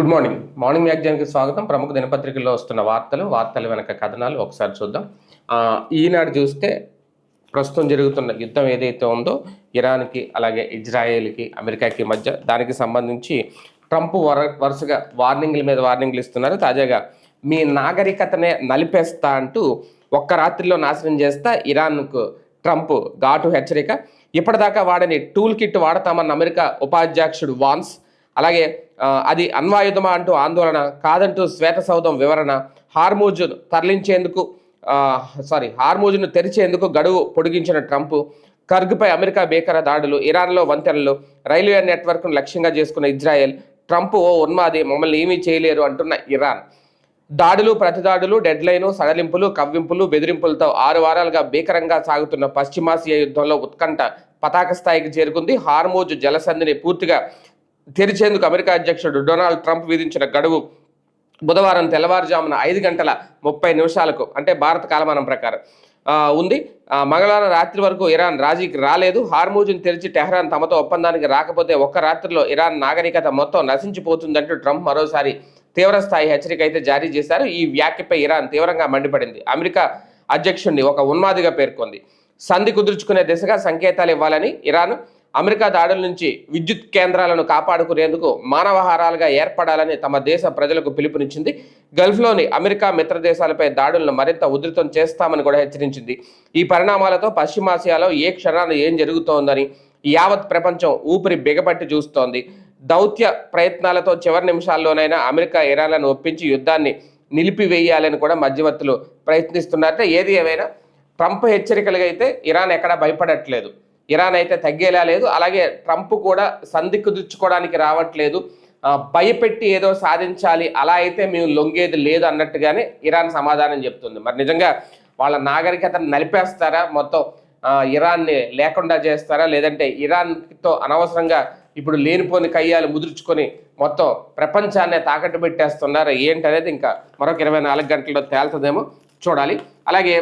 Good morning. Morning వ్యాఖ్యానికి స్వాగతం. ప్రముఖ దినపత్రికల్లో వస్తున్న వార్తలు వెనక కథనాలు ఒకసారి చూద్దాం. ఈనాడు చూస్తే ప్రస్తుతం జరుగుతున్న యుద్ధం ఏదైతే ఉందో ఇరాన్కి అలాగే ఇజ్రాయేల్కి అమెరికాకి మధ్య దానికి సంబంధించి ట్రంప్ వరుసగా వార్నింగ్ల మీద వార్నింగ్లు ఇస్తున్నారు. తాజాగా మీ నాగరికతనే నలిపేస్తా అంటూ ఒక్క రాత్రిలో నాశనం చేస్తా ఇరాన్కు ట్రంప్ ఘాటు హెచ్చరిక. ఇప్పటిదాకా వాడని టూల్ కిట్ వాడతామన్న అమెరికా ఉపాధ్యక్షుడు వాన్స్. అలాగే అది అణ్వాయుధమా అంటూ ఆందోళన, కాదంటూ శ్వేత సౌధం వివరణ, హార్మూజ్ను తెరిచేందుకు గడువు పొడిగించిన ట్రంప్, కర్గ్పై అమెరికా భీకర దాడులు, ఇరాన్లో వంతెనలు, రైల్వే నెట్వర్క్ను లక్ష్యంగా చేసుకున్న ఇజ్రాయెల్, ట్రంప్ ఓ ఉన్మాది, మమ్మల్ని ఏమీ చేయలేరు అంటున్న ఇరాన్. దాడులు, ప్రతిదాడులు, డెడ్లైను, సడలింపులు, కవ్వింపులు, బెదిరింపులతో 6 వారాలుగా భీకరంగా సాగుతున్న పశ్చిమాసియా యుద్ధంలో ఉత్కంఠ పతాక స్థాయికి చేరుకుంది. హార్మూజ్ జలసంధిని పూర్తిగా తెరిచేందుకు అమెరికా అధ్యక్షుడు డొనాల్డ్ ట్రంప్ విధించిన గడువు బుధవారం తెల్లవారుజామున 5:30 అంటే భారత కాలమానం ప్రకారం ఉంది. మంగళవారం రాత్రి వరకు ఇరాన్ రాజీకి రాలేదు. హార్మూజ్ను తెరిచి టెహ్రాన్ తమతో ఒప్పందానికి రాకపోతే ఒక్క రాత్రిలో ఇరాన్ నాగరికత మొత్తం నశించిపోతుందంటూ ట్రంప్ మరోసారి తీవ్రస్థాయి హెచ్చరిక అయితే జారీ చేశారు. ఈ వ్యాఖ్యపై ఇరాన్ తీవ్రంగా మండిపడింది. అమెరికా అధ్యక్షుడిని ఒక ఉన్మాదిగా పేర్కొంది. సంధి కుదుర్చుకునే దిశగా సంకేతాలు ఇవ్వాలని ఇరాన్, అమెరికా దాడుల నుంచి విద్యుత్ కేంద్రాలను కాపాడుకునేందుకు మానవహారాలుగా ఏర్పడాలని తమ దేశ ప్రజలకు పిలుపునిచ్చింది. గల్ఫ్లోని అమెరికా మిత్ర దేశాలపై దాడులను మరింత ఉధృతం చేస్తామని కూడా హెచ్చరించింది. ఈ పరిణామాలతో పశ్చిమాసియాలో ఏ క్షణాలు ఏం జరుగుతోందని యావత్ ప్రపంచం ఊపిరి బిగపట్టి చూస్తోంది. దౌత్య ప్రయత్నాలతో చివరి నిమిషాల్లోనైనా అమెరికా ఇరాన్లను ఒప్పించి యుద్ధాన్ని నిలిపివేయాలని కూడా మధ్యవర్తులు ప్రయత్నిస్తున్నారట. ఏది ఏమైనా ట్రంప్ హెచ్చరికలుగా అయితే ఇరాన్ ఎక్కడా భయపడట్లేదు. ఇరాన్ అయితే తగ్గేలా లేదు. అలాగే ట్రంప్ కూడా సంధి కుదుర్చుకోవడానికి రావట్లేదు. భయపెట్టి ఏదో సాధించాలి, అలా అయితే మేము లొంగేది లేదు అన్నట్టుగానే ఇరాన్ సమాధానం చెప్తుంది. మరి నిజంగా వాళ్ళ నాగరికతను నలిపేస్తారా, మొత్తం ఇరాన్ని లేకుండా చేస్తారా, లేదంటే ఇరాన్తో అనవసరంగా ఇప్పుడు లేనిపోని కయ్యాలు ముదుర్చుకొని మొత్తం ప్రపంచాన్నే తాకట్టు పెట్టేస్తున్నారా ఏంటనేది ఇంకా మరొక 24 గంటల్లో తేలుతుందేమో చూడాలి. అలాగే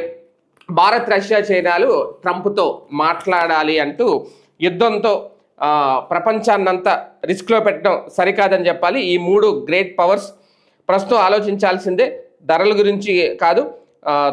భారత్, రష్యా, చైనాలు ట్రంప్తో మాట్లాడాలి అంటూ యుద్ధంతో ప్రపంచాన్నంతా రిస్క్లో పెట్టడం సరికాదని చెప్పాలి. ఈ 3 గ్రేట్ పవర్స్ ప్రస్తుతం ఆలోచించాల్సిందే, ధరల గురించి కాదు.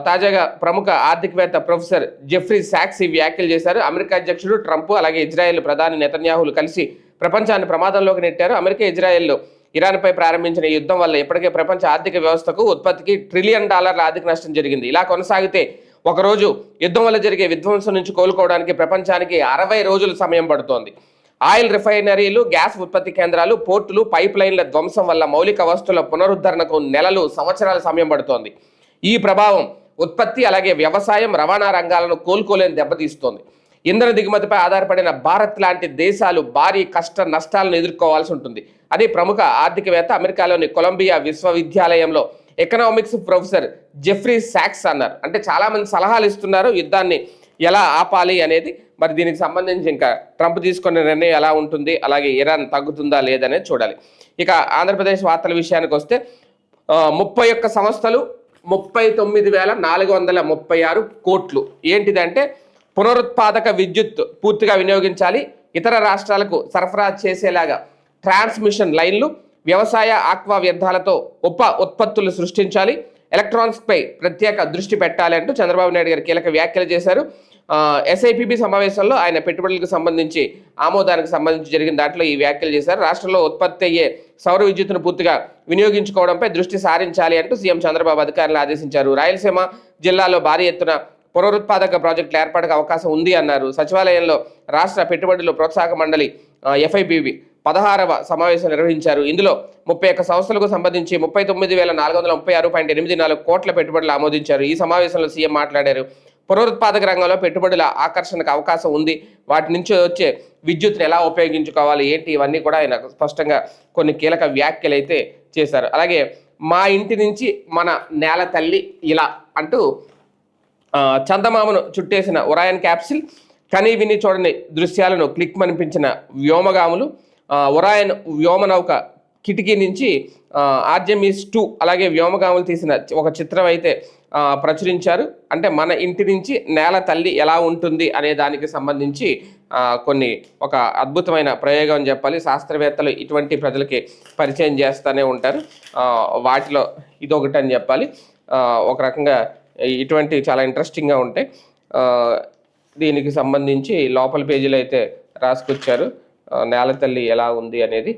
తాజాగా ప్రముఖ ఆర్థికవేత్త ప్రొఫెసర్ జెఫ్రీ సాక్స్ ఈ వ్యాఖ్యలు చేశారు. అమెరికా అధ్యక్షుడు ట్రంప్ అలాగే ఇజ్రాయెల్ ప్రధాని నెతన్యాహులు కలిసి ప్రపంచాన్ని ప్రమాదంలోకి నెట్టారు. అమెరికా, ఇజ్రాయెల్ ఇరాన్పై ప్రారంభించిన ఈ యుద్ధం వల్ల ఇప్పటికే ప్రపంచ ఆర్థిక వ్యవస్థకు, ఉత్పత్తికి $1 ట్రిలియన్ ఆర్థిక నష్టం జరిగింది. ఇలా కొనసాగితే ఒకరోజు యుద్ధం వల్ల జరిగే విధ్వంసం నుంచి కోలుకోవడానికి ప్రపంచానికి 60 రోజుల సమయం పడుతోంది. ఆయిల్ రిఫైనరీలు, గ్యాస్ ఉత్పత్తి కేంద్రాలు, పోర్టులు, పైప్ లైన్ల ధ్వంసం వల్ల మౌలిక వస్తువుల పునరుద్ధరణకు నెలలు, సంవత్సరాల సమయం పడుతోంది. ఈ ప్రభావం ఉత్పత్తి అలాగే వ్యవసాయం, రవాణా రంగాలను కోలుకోలేని దెబ్బతీస్తోంది. ఇంధన దిగుమతిపై ఆధారపడిన భారత్ లాంటి దేశాలు భారీ కష్ట నష్టాలను ఎదుర్కోవాల్సి ఉంటుంది అని ప్రముఖ ఆర్థికవేత్త, అమెరికాలోని కొలంబియా విశ్వవిద్యాలయంలో ఎకనామిక్స్ ప్రొఫెసర్ జెఫ్రీ సాక్స్ అన్నారు. అంటే చాలామంది సలహాలు ఇస్తున్నారు యుద్ధాన్ని ఎలా ఆపాలి అనేది. మరి దీనికి సంబంధించి ఇంకా ట్రంప్ తీసుకున్న నిర్ణయం ఎలా ఉంటుంది, అలాగే ఇరాన్ తగ్గుతుందా లేదనేది చూడాలి. ఇక ఆంధ్రప్రదేశ్ వార్తల విషయానికి వస్తే 31 సంస్థలు 39,436 కోట్లు. ఏంటిదంటే పునరుత్పాదక విద్యుత్ పూర్తిగా వినియోగించాలి, ఇతర రాష్ట్రాలకు సరఫరా చేసేలాగా ట్రాన్స్మిషన్ లైన్లు, వ్యవసాయ ఆక్వా వ్యర్థాలతో ఉత్పత్తులు సృష్టించాలి, ఎలక్ట్రానిక్స్పై ప్రత్యేక దృష్టి పెట్టాలి అంటూ చంద్రబాబు నాయుడు గారు కీలక వ్యాఖ్యలు చేశారు. ఎస్ఐపిబి సమావేశంలో ఆయన పెట్టుబడులకు సంబంధించి ఆమోదానికి సంబంధించి జరిగిన దాంట్లో ఈ వ్యాఖ్యలు చేశారు. రాష్ట్రంలో ఉత్పత్తి అయ్యే సౌర విద్యుత్తును పూర్తిగా వినియోగించుకోవడంపై దృష్టి సారించాలి అంటూ సీఎం చంద్రబాబు అధికారులు ఆదేశించారు. రాయలసీమ జిల్లాలో భారీ ఎత్తున పునరుత్పాదక ప్రాజెక్టుల ఏర్పాటుకు అవకాశం ఉంది అన్నారు. సచివాలయంలో రాష్ట్ర పెట్టుబడుల ప్రోత్సాహక మండలి ఎఫ్ఐపిబి 16వ సమావేశం నిర్వహించారు. ఇందులో 31 సంస్థలకు సంబంధించి 39,436.84 కోట్ల పెట్టుబడులు ఆమోదించారు. ఈ సమావేశంలో సీఎం మాట్లాడారు. పునరుత్పాదక రంగంలో పెట్టుబడుల ఆకర్షణకు అవకాశం ఉంది, వాటి నుంచి వచ్చే విద్యుత్తును ఎలా ఉపయోగించుకోవాలి ఏంటి, ఇవన్నీ కూడా ఆయన స్పష్టంగా కొన్ని కీలక వ్యాఖ్యలు అయితే చేశారు. అలాగే మా ఇంటి నుంచి మన నేల తల్లి ఇలా అంటూ చందమామను చుట్టేసిన ఒరాయన్ క్యాప్సిల్, కనీ విని చూడని దృశ్యాలను క్లిక్ మనిపించిన వ్యోమగాములు, ఒరాయన్ వ్యోమనౌక కిటికీ నుంచి ఆర్జెమిస్ 2 అలాగే వ్యోమగాములు తీసిన ఒక చిత్రం అయితే ప్రచురించారు. అంటే మన ఇంటి నుంచి నేల తల్లి ఎలా ఉంటుంది అనే దానికి సంబంధించి ఒక అద్భుతమైన ప్రయోగం అని చెప్పాలి. శాస్త్రవేత్తలు ఇటువంటి ప్రజలకి పరిచయం చేస్తూనే ఉంటారు. వాటిలో ఇదొకటి అని చెప్పాలి. ఒక రకంగా ఇటువంటి చాలా ఇంట్రెస్టింగ్గా ఉంటాయి. దీనికి సంబంధించి లోపల పేజీలో అయితే రాసుకొచ్చారు నేల తల్లి ఎలా ఉంది అనేది.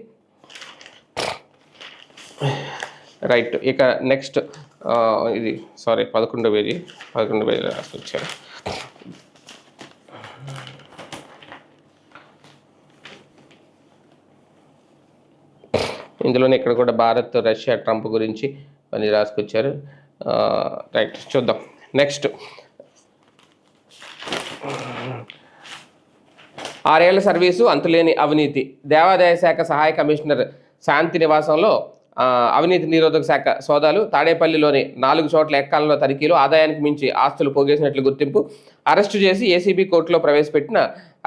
రైట్, ఇక నెక్స్ట్ ఇది 11 పేజీ రాసుకొచ్చారు. ఇందులోనే ఇక్కడ కూడా భారత్, రష్యా, ట్రంప్ గురించి అని రాసుకొచ్చారు. రైట్, చూద్దాం నెక్స్ట్. 6 ఏళ్ల సర్వీసు, అంతులేని అవినీతి. దేవాదాయ శాఖ సహాయ కమిషనర్ శాంతి నివాసంలో అవినీతి నిరోధక శాఖ సోదాలు. తాడేపల్లిలోని 4 చోట్ల ఎక్కాలంలో తనిఖీలు. ఆదాయానికి మించి ఆస్తులు పోగేసినట్లు గుర్తింపు. అరెస్టు చేసి ఏసీబీ కోర్టులో ప్రవేశపెట్టిన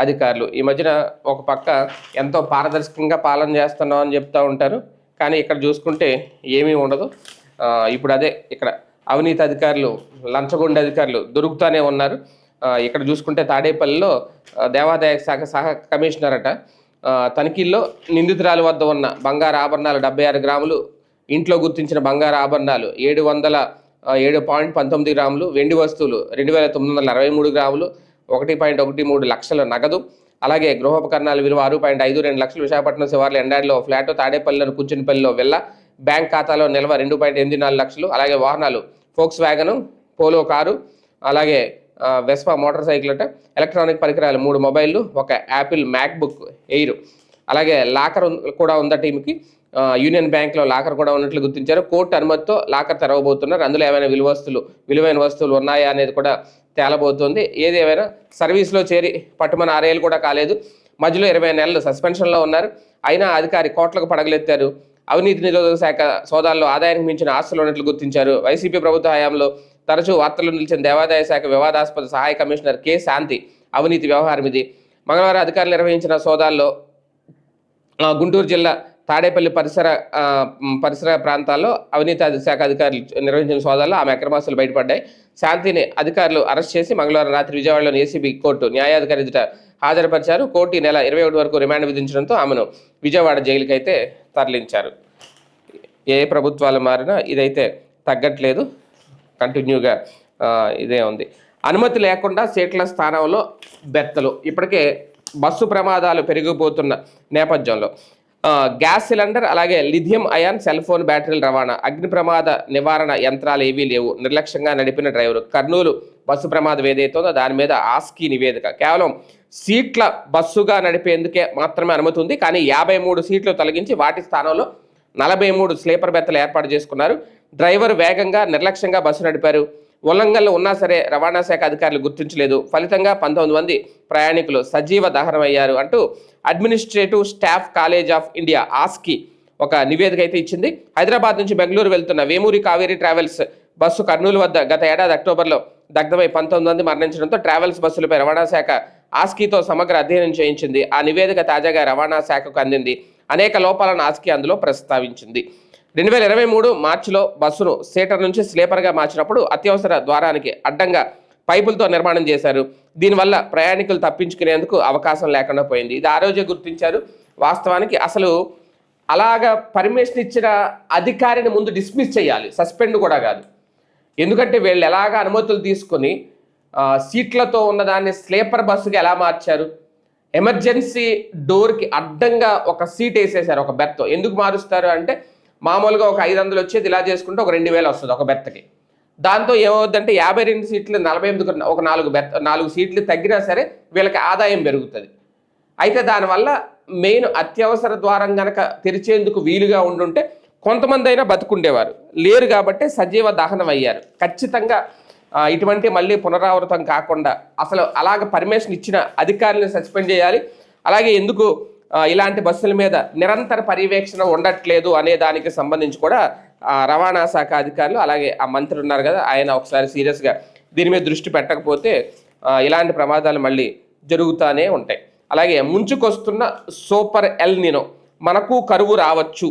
అధికారులు. ఈ మధ్యన ఒక పక్క ఎంతో పారదర్శకంగా పాలన చేస్తున్నాం అని చెప్తూ ఉంటారు, కానీ ఇక్కడ చూసుకుంటే ఏమీ ఉండదు. ఇప్పుడు అదే ఇక్కడ అవినీతి అధికారులు, లంచగొండ అధికారులు దొరుకుతూనే ఉన్నారు. ఇక్కడ చూసుకుంటే తాడేపల్లిలో దేవాదాయ శాఖ సహా కమిషనర్ అట తనిఖీల్లో నిందితురాలి వద్ద ఉన్న బంగారు ఆభరణాలు 76 గ్రాములు, ఇంట్లో గుర్తించిన బంగారు ఆభరణాలు 707.19 గ్రాములు, వెండి వస్తువులు 2963 గ్రాములు, 1.13 లక్షల నగదు, అలాగే గృహోపకరణాల విలువ 6.52 లక్షలు. విశాఖపట్నం శివార్ల ఎండాడిలో ఫ్లాట్, తాడేపల్లిలోని కుంచెనపల్లిలో వెళ్ళ, బ్యాంక్ ఖాతాలో నిల్వ 2.84 లక్షలు. అలాగే వాహనాలు ఫోక్స్ వ్యాగను, పోలో కారు, అలాగే వెస్పా మోటార్ సైకిల్ అట. ఎలక్ట్రానిక్ పరికరాలు 3 మొబైళ్ళు, ఒక యాపిల్ మ్యాక్బుక్ ఎయిర్, అలాగే లాకర్ కూడా ఉందా టీంకి. యూనియన్ బ్యాంక్లో లాకర్ కూడా ఉన్నట్లు గుర్తించారు. కోర్టు అనుమతితో లాకర్ తెరవబోతున్నారు. అందులో ఏమైనా విలువైన వస్తువులు ఉన్నాయా అనేది కూడా తేలబోతుంది. ఏది ఏమైనా సర్వీస్లో చేరి పట్టుమని 6 ఏళ్ళు కూడా కాలేదు. మధ్యలో 20 నెలలు సస్పెన్షన్లో ఉన్నారు. అయినా అధికారి కోట్లకు పడగలెత్తారు. అవినీతి నిరోధక శాఖ సోదాల్లో ఆదాయానికి మించిన ఆస్తులు ఉన్నట్లు గుర్తించారు. వైసీపీ ప్రభుత్వ హయాంలో తరచూ వార్తలు నిలిచిన దేవాదాయ శాఖ వివాదాస్పద సహాయ కమిషనర్ కె శాంతి అవినీతి వ్యవహారం ఇది. మంగళవారం అధికారులు నిర్వహించిన సోదాల్లో గుంటూరు జిల్లా తాడేపల్లి పరిసర ప్రాంతాల్లో అవినీతి శాఖ అధికారులు నిర్వహించిన సోదాల్లో ఆమె అక్రమాస్తులు బయటపడ్డాయి. శాంతిని అధికారులు అరెస్ట్ చేసి మంగళవారం రాత్రి విజయవాడలోని ఏసీబీ కోర్టు న్యాయాధికారి ఎదుట హాజరుపరిచారు. కోర్టు ఈ నెల 21 వరకు రిమాండ్ విధించడంతో ఆమెను విజయవాడ జైలుకి అయితే తరలించారు. ఏ ప్రభుత్వాలు మారినా ఇదైతే తగ్గట్లేదు, కంటిన్యూగా ఇదే ఉంది. అనుమతి లేకుండా సీట్ల స్థానంలో బెత్తలు. ఇప్పటికే బస్సు ప్రమాదాలు పెరిగిపోతున్న నేపథ్యంలో గ్యాస్ సిలిండర్, అలాగే లిథియం అయాన్ సెల్ ఫోన్ బ్యాటరీల రవాణా, అగ్ని ప్రమాద నివారణ యంత్రాలు ఏవీ లేవు, నిర్లక్ష్యంగా నడిపిన డ్రైవరు. కర్నూలు బస్సు ప్రమాదం ఏదైతుందో దాని మీద ఆస్కీ నివేదిక. కేవలం సీట్ల బస్సుగా నడిపేందుకే మాత్రమే అనుమతి ఉంది, కానీ 53 సీట్లు తొలగించి వాటి స్థానంలో 43 స్లీపర్ బెత్తలు ఏర్పాటు చేసుకున్నారు. డ్రైవర్ వేగంగా నిర్లక్ష్యంగా బస్సు నడిపారు. ఉల్లంఘనలు ఉన్నా సరే రవాణా శాఖ అధికారులు గుర్తించలేదు. ఫలితంగా 19 మంది ప్రయాణికులు సజీవ దహనమయ్యారు అంటూ administrative staff college of India Aashiqui ఒక నివేదిక అయితే ఇచ్చింది. హైదరాబాద్ నుంచి బెంగళూరు వెళ్తున్న వేమూరి కావేరీ ట్రావెల్స్ బస్సు కర్నూలు వద్ద గత ఏడాది అక్టోబర్లో దగ్ధమై 19 మంది మరణించడంతో ట్రావెల్స్ బస్సులపై రవాణా శాఖ ఆస్కీతో సమగ్ర అధ్యయనం చేయించింది. ఆ నివేదిక తాజాగా రవాణా శాఖకు అందింది. అనేక లోపాలను ఆస్కీ అందులో ప్రస్తావించింది. 2023 మార్చిలో బస్సును సీటర్ నుంచి స్లీపర్గా మార్చినప్పుడు అత్యవసర ద్వారానికి అడ్డంగా పైపులతో నిర్మాణం చేశారు. దీనివల్ల ప్రయాణికులు తప్పించుకునేందుకు అవకాశం లేకుండా పోయింది. ఇది ఆ రోజే గుర్తించారు. వాస్తవానికి అసలు అలాగా పర్మిషన్ ఇచ్చిన అధికారిని ముందు డిస్మిస్ చేయాలి, సస్పెండ్ కూడా కాదు. ఎందుకంటే వీళ్ళు ఎలాగ అనుమతులు తీసుకొని సీట్లతో ఉన్నదాన్ని స్లీపర్ బస్సుకి ఎలా మార్చారు? ఎమర్జెన్సీ డోర్కి అడ్డంగా ఒక సీట్ వేసేసారు, ఒక బెర్త్. ఎందుకు మారుస్తారు అంటే మామూలుగా ఒక 500 వచ్చేది ఇలా చేసుకుంటే ఒక 2000 వస్తుంది ఒక బెర్త్కి. దాంతో ఏమవుద్దంటే 52 సీట్లు 48 ఒక 4 సీట్లు తగ్గినా సరే వీళ్ళకి ఆదాయం పెరుగుతుంది. అయితే దానివల్ల మెయిన్ అత్యవసర ద్వారం కనుక తెరిచేందుకు వీలుగా ఉండుంటే కొంతమంది అయినా బతుకుండేవారు, లేరు కాబట్టి సజీవ దహనం అయ్యారు. ఖచ్చితంగా ఇటువంటి మళ్ళీ పునరావృతం కాకుండా అసలు అలాగ పర్మిషన్ ఇచ్చిన అధికారులను సస్పెండ్ చేయాలి. అలాగే ఎందుకు ఇలాంటి బస్సుల మీద నిరంతర పర్యవేక్షణ ఉండట్లేదు అనే దానికి సంబంధించి కూడా రవాణా శాఖ అధికారులు, అలాగే ఆ మంత్రి ఉన్నారు కదా, ఆయన ఒకసారి సీరియస్గా దీని మీద దృష్టి పెట్టకపోతే ఇలాంటి ప్రమాదాలు మళ్ళీ జరుగుతూనే ఉంటాయి. అలాగే ముంచుకొస్తున్న సూపర్ ఎల్ నినో, మనకు కరువు రావచ్చు.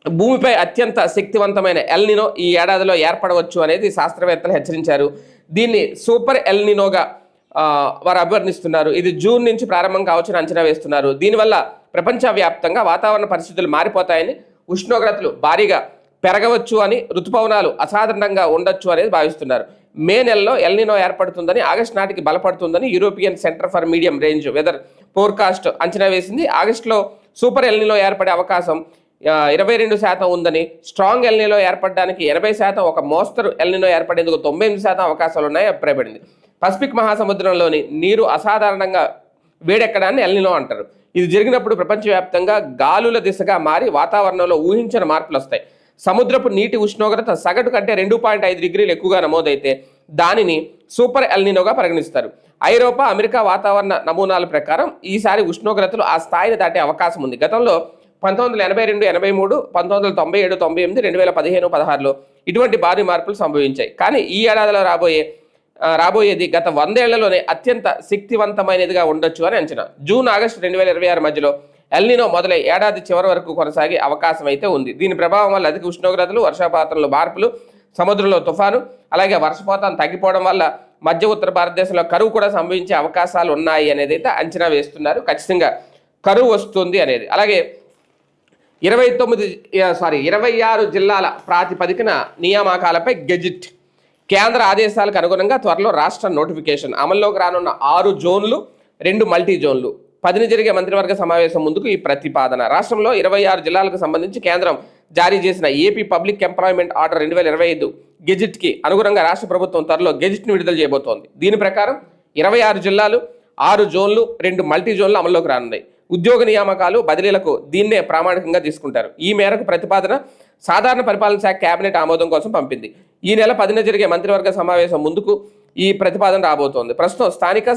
భూమిపై అత్యంత శక్తివంతమైన ఎల్నినో ఈ ఏడాదిలో ఏర్పడవచ్చు అనేది శాస్త్రవేత్తలు హెచ్చరించారు. దీన్ని సూపర్ ఎల్నినోగా వారు అభివర్ణిస్తున్నారు. ఇది జూన్ నుంచి ప్రారంభం కావచ్చని అంచనా వేస్తున్నారు. దీనివల్ల ప్రపంచవ్యాప్తంగా వాతావరణ పరిస్థితులు మారిపోతాయని, ఉష్ణోగ్రతలు భారీగా పెరగవచ్చు అని, ఋతుపవనాలు అసాధారణంగా ఉండొచ్చు అనేది భావిస్తున్నారు. మే నెలలో ఎల్నినో ఏర్పడుతుందని, ఆగస్టు నాటికి బలపడుతుందని European Centre for Medium Range Weather Forecast అంచనా వేసింది. ఆగస్టులో సూపర్ ఎల్నినో ఏర్పడే అవకాశం 22% ఉందని, స్ట్రాంగ్ ఎల్నినో ఏర్పడడానికి 80%, ఒక మోస్తరు ఎల్నినో ఏర్పడేందుకు 98% అవకాశాలు ఉన్నాయని అభిప్రాయపడింది. పసిఫిక్ మహాసముద్రంలోని నీరు అసాధారణంగా వేడెక్కడాన్ని ఎల్నినో అంటారు. ఇది జరిగినప్పుడు ప్రపంచవ్యాప్తంగా గాలుల దిశగా మారి వాతావరణంలో ఊహించిన మార్పులు వస్తాయి. సముద్రపు నీటి ఉష్ణోగ్రత సగటు కంటే 2.5 డిగ్రీలు ఎక్కువగా నమోదైతే దానిని సూపర్ ఎల్నినోగా పరిగణిస్తారు. ఐరోపా, అమెరికా వాతావరణ నమూనాల ప్రకారం ఈసారి ఉష్ణోగ్రతలు ఆ స్థాయిని దాటే అవకాశం ఉంది. గతంలో 1982, 83, 1997, 98, 2015, 16లో ఇటువంటి భారీ మార్పులు సంభవించాయి. కానీ ఈ ఏడాదిలో రాబోయేది గత 100 ఏళ్లలోనే అత్యంత శక్తివంతమైనదిగా ఉండొచ్చు అని అంచనా. జూన్, ఆగస్టు 2026 మధ్యలో ఎల్నినో మొదలై ఏడాది చివరి వరకు కొనసాగే అవకాశం అయితే ఉంది. దీని ప్రభావం వల్ల అధిక ఉష్ణోగ్రతలు, వర్షపాతంలో మార్పులు, సముద్రంలో తుఫాను, అలాగే వర్షపాతం తగ్గిపోవడం వల్ల మధ్య ఉత్తర భారతదేశంలో కరువు కూడా సంభవించే అవకాశాలు ఉన్నాయి అనేది అయితే అంచనా వేస్తున్నారు. ఖచ్చితంగా కరువు వస్తుంది అనేది. అలాగే 26 జిల్లాల ప్రాతిపదికన నియామకాలపై గెజిట్. కేంద్ర ఆదేశాలకు అనుగుణంగా త్వరలో రాష్ట్ర నోటిఫికేషన్. అమల్లోకి రానున్న 6 జోన్లు, 2 మల్టీ జోన్లు. 10న జరిగే మంత్రివర్గ సమావేశం ముందుకు ఈ ప్రతిపాదన. రాష్ట్రంలో 26 జిల్లాలకు సంబంధించి కేంద్రం జారీ చేసిన ఏపీ పబ్లిక్ ఎంప్లాయ్మెంట్ ఆర్డర్ 2025 గెజిట్కి అనుగుణంగా రాష్ట్ర ప్రభుత్వం త్వరలో గెజిట్ని విడుదల చేయబోతోంది. దీని ప్రకారం 26 జిల్లాలు, 6 జోన్లు, 2 మల్టీ జోన్లు అమల్లోకి రానున్నాయి. ఉద్యోగ నియామకాలు, బదిలీలకు దీన్నే ప్రామాణికంగా తీసుకుంటారు. ఈ మేరకు ప్రతిపాదన సాధారణ పరిపాలన శాఖ కేబినెట్ ఆమోదం కోసం పంపింది. ఈ నెల 10న జరిగే మంత్రివర్గ సమావేశం ముందుకు ఈ ప్రతిపాదన రాబోతోంది. ప్రస్తుతం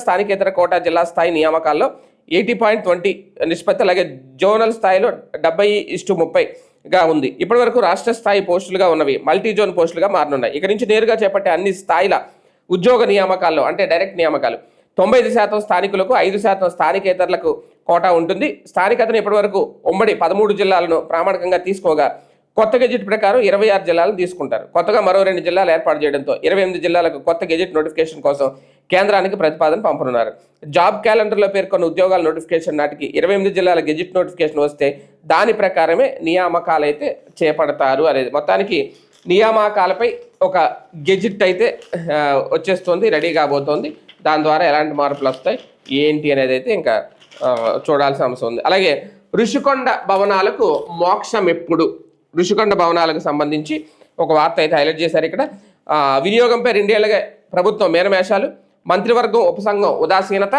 స్థానికేతర కోటా జిల్లా స్థాయి నియామకాల్లో 80:20 నిష్పత్తి, అలాగే జోనల్ స్థాయిలో 70:30గా ఉంది. ఇప్పటి వరకు రాష్ట్ర స్థాయి పోస్టులుగా ఉన్నవి మల్టీ జోన్ పోస్టులుగా మారనున్నాయి. ఇక నుంచి నేరుగా చేపట్టే అన్ని స్థాయిల ఉద్యోగ నియామకాల్లో, అంటే డైరెక్ట్ నియామకాలు, 95% స్థానికులకు, 5% స్థానికేతరులకు కోటా ఉంటుంది. స్థానికతను ఇప్పటివరకు ఉమ్మడి 13 జిల్లాలను ప్రామాణికంగా తీసుకోగా కొత్త గెజిట్ ప్రకారం 26 జిల్లాలను తీసుకుంటారు. కొత్తగా మరో 2 జిల్లాలు ఏర్పాటు చేయడంతో 28 జిల్లాలకు కొత్త గెజిట్ నోటిఫికేషన్ కోసం కేంద్రానికి ప్రతిపాదన పంపనున్నారు. జాబ్ క్యాలెండర్లో పేర్కొన్న ఉద్యోగాల నోటిఫికేషన్ నాటికి 28 జిల్లాల గెజిట్ నోటిఫికేషన్ వస్తే దాని ప్రకారమే నియామకాలు అయితే చేపడతారు అనేది. మొత్తానికి నియామకాలపై ఒక గెజిట్ అయితే వచ్చేస్తుంది, రెడీ కాబోతోంది. దాని ద్వారా ఎలాంటి మార్పులు వస్తాయి ఏంటి అనేది అయితే ఇంకా చూడాల్సిన అంశం ఉంది. అలాగే ఋషికొండ భవనాలకు మోక్షం ఎప్పుడు? ఋషికొండ భవనాలకు సంబంధించి ఒక వార్త అయితే హైలైట్ చేశారు ఇక్కడ. వినియోగంపై 2 ఏళ్లుగా ప్రభుత్వం మేనమేషాలు, మంత్రివర్గం ఉపసంఘం ఉదాసీనత,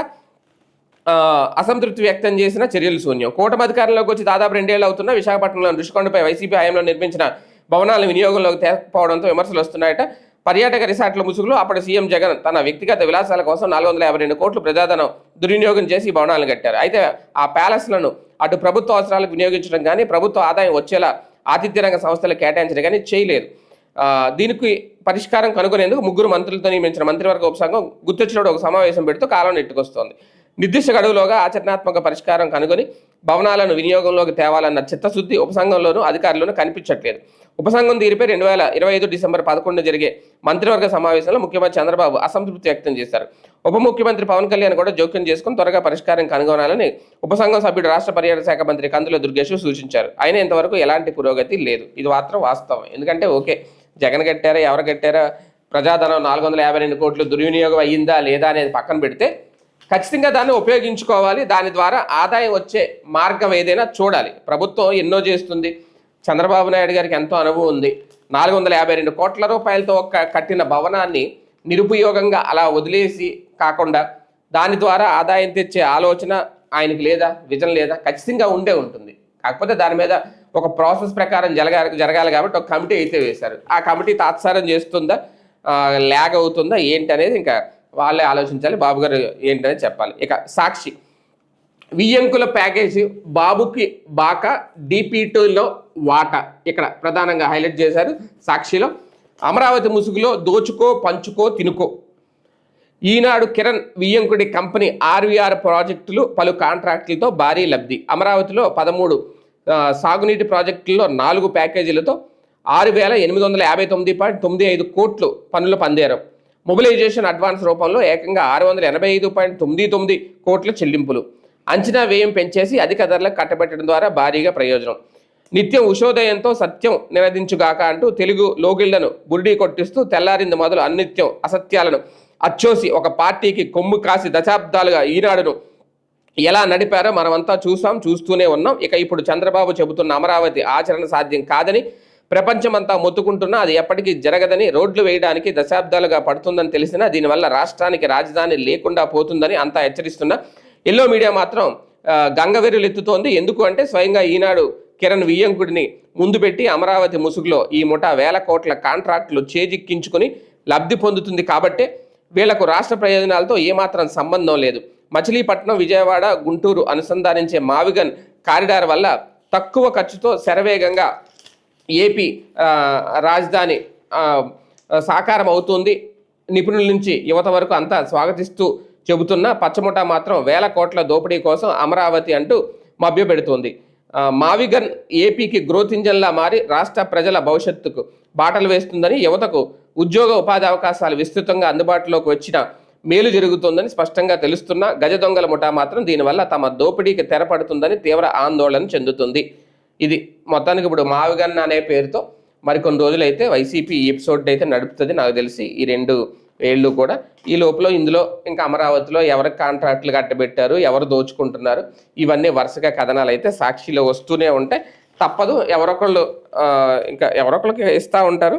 అసంతృప్తి వ్యక్తం చేసిన చర్యలు శూన్యం. కూటమి అధికారంలోకి వచ్చి దాదాపు 2 ఏళ్ళు అవుతున్న విశాఖపట్నంలోని ఋషికొండపై వైసీపీ హయాంలో నిర్మించిన భవనాలను వినియోగంలోకి తేకపోవడంతో విమర్శలు వస్తున్నాయట. పర్యాటక రిసార్ట్ల ముసుగులో అప్పటి సీఎం జగన్ తన వ్యక్తిగత విలాసాల కోసం 452 కోట్లు ప్రజాధనం దుర్వినియోగం చేసి ఈ భవనాలను కట్టారు. అయితే ఆ ప్యాలెస్లను అటు ప్రభుత్వ అవసరాలకు వినియోగించడం కానీ, ప్రభుత్వ ఆదాయం వచ్చేలా ఆతిథ్య రంగ సంస్థలు కేటాయించడం కానీ చేయలేదు. దీనికి పరిష్కారం కనుగొనేందుకు 3 మంత్రులతో నియమించిన మంత్రివర్గ ఉపసంఘం గుర్తొచ్చినప్పుడు ఒక సమావేశం పెడుతూ కాలం నెట్టుకొస్తోంది. నిర్దిష్ట గడువులోగా ఆచరణాత్మక పరిష్కారం కనుగొని భవనాలను వినియోగంలోకి తేవాలన్న చిత్తశుద్ధి ఉపసంఘంలోనూ అధికారులను కనిపించట్లేదు. ఉపసంఘం తీరుపై 2025 డిసెంబర్ 11న జరిగే మంత్రివర్గ సమావేశంలో ముఖ్యమంత్రి చంద్రబాబు అసంతృప్తి వ్యక్తం చేశారు. ఉప ముఖ్యమంత్రి పవన్ కళ్యాణ్ కూడా జోక్యం చేసుకుని త్వరగా పరిష్కారం కనుగొనాలని ఉపసంఘం సభ్యుడు రాష్ట్ర పర్యాటక శాఖ మంత్రి కందుల దుర్గేష్ సూచించారు. అయినా ఇంతవరకు ఎలాంటి పురోగతి లేదు. ఇది మాత్రం వాస్తవం. ఎందుకంటే ఓకే, జగన్ కట్టారా, ఎవరు కట్టారా, ప్రజాధనం 452 కోట్లు దుర్వినియోగం అయ్యిందా లేదా అనేది పక్కన పెడితే ఖచ్చితంగా దాన్ని ఉపయోగించుకోవాలి. దాని ద్వారా ఆదాయం వచ్చే మార్గం ఏదైనా చూడాలి. ప్రభుత్వం ఎన్నో చేస్తుంది. చంద్రబాబు నాయుడు గారికి ఎంతో అనుభవం ఉంది. 452 కోట్ల రూపాయలతో కట్టిన భవనాన్ని నిరుపయోగంగా అలా వదిలేసి కాకుండా దాని ద్వారా ఆదాయం తెచ్చే ఆలోచన ఆయనకి లేదా, విజన్ లేదా? ఖచ్చితంగా ఉంటుంది. కాకపోతే దాని మీద ఒక ప్రాసెస్ ప్రకారం జరగాలి కాబట్టి ఒక కమిటీ అయితే వేశారు. ఆ కమిటీ తాత్సారం చేస్తుందా, ల్యాగ్ అవుతుందా ఏంటి అనేది ఇంకా వాళ్ళే ఆలోచించాలి. బాబు గారు ఏంటనేది చెప్పాలి. ఇక సాక్షి వియ్యంకుల ప్యాకేజీ, బాబుకి బాక, DP2లో వాటా ఇక్కడ ప్రధానంగా హైలైట్ చేశారు సాక్షిలో. అమరావతి ముసుగులో దోచుకో, పంచుకో, తినుకో. ఈనాడు కిరణ్ వియ్యంకుడి కంపెనీ RVR ప్రాజెక్టులు, పలు కాంట్రాక్టులతో భారీ లబ్ధి. అమరావతిలో 13 సాగునీటి ప్రాజెక్టుల్లో 4 ప్యాకేజీలతో 6,859.95 కోట్లు పనులు పొందారు. మొబిలైజేషన్ అడ్వాన్స్ రూపంలో ఏకంగా 685.99 కోట్ల చెల్లింపులు. అంచనా వ్యయం పెంచేసి అధిక ధరలకు కట్టబెట్టడం ద్వారా భారీగా ప్రయోజనం. నిత్యం ఉషోదయంతో సత్యం నినదించుగాక అంటూ తెలుగు లోగిళ్లను బురిడీ కొట్టిస్తూ తెల్లారింది మొదలు అనిత్యం అసత్యాలను అచ్చోసి ఒక పార్టీకి కొమ్ము కాసి దశాబ్దాలుగా ఈనాడును ఎలా నడిపారో మనమంతా చూస్తూనే ఉన్నాం. ఇక ఇప్పుడు చంద్రబాబు చెబుతున్న అమరావతి ఆచరణ సాధ్యం కాదని ప్రపంచమంతా మొత్తుకుంటున్నా అది ఎప్పటికీ జరగదని, రోడ్లు వేయడానికి దశాబ్దాలుగా పడుతుందని తెలిసినా దీనివల్ల రాష్ట్రానికి రాజధాని లేకుండా పోతుందని అంతా హెచ్చరిస్తున్నా ఎల్లో మీడియా మాత్రం గంగవెర్రులెత్తుతోంది. ఎందుకు అంటే స్వయంగా ఈనాడు కిరణ్ వియ్యంకుడిని ముందు పెట్టి అమరావతి ముసుగులో ఈ ముఠా వేల కోట్ల కాంట్రాక్టులు చేజిక్కించుకుని లబ్ధి పొందుతుంది కాబట్టే వీళ్లకు రాష్ట్ర ప్రయోజనాలతో ఏమాత్రం సంబంధం లేదు. మచిలీపట్నం, విజయవాడ, గుంటూరు అనుసంధానించే మావిగన్ కారిడార్ వల్ల తక్కువ ఖర్చుతో శరవేగంగా ఏపీ రాజధాని సాకారం అవుతుంది. నిపుణుల నుంచి యువత వరకు అంతా స్వాగతిస్తూ చెబుతున్న పచ్చముఠ మాత్రం వేల కోట్ల దోపిడీ కోసం అమరావతి అంటూ మభ్యపెడుతోంది. మావిగన్ ఏపీకి గ్రోత్ ఇంజన్లా మారి రాష్ట్ర ప్రజల భవిష్యత్తుకు బాటలు వేస్తుందని, యువతకు ఉద్యోగ ఉపాధి అవకాశాలు విస్తృతంగా అందుబాటులోకి వచ్చిన మేలు జరుగుతుందని స్పష్టంగా తెలుస్తున్న గజ దొంగల ముఠా మాత్రం దీనివల్ల తమ దోపిడీకి తెరపడుతుందని తీవ్ర ఆందోళన చెందుతుంది. ఇది మొత్తానికి ఇప్పుడు మావిగన్ అనే పేరుతో మరికొన్ని రోజులైతే వైసీపీ ఈ ఎపిసోడ్ అయితే నడుపుతుంది నాకు తెలిసి, ఈ 2 ఏళ్ళు కూడా. ఈ లోపల ఇందులో ఇంకా అమరావతిలో ఎవరికి కాంట్రాక్టులు కట్టబెట్టారు, ఎవరు దోచుకుంటున్నారు, ఇవన్నీ వరుసగా కథనాలు అయితే సాక్షిలో వస్తూనే ఉంటాయి. తప్పదు, ఎవరొకరికి ఇస్తూ ఉంటారు.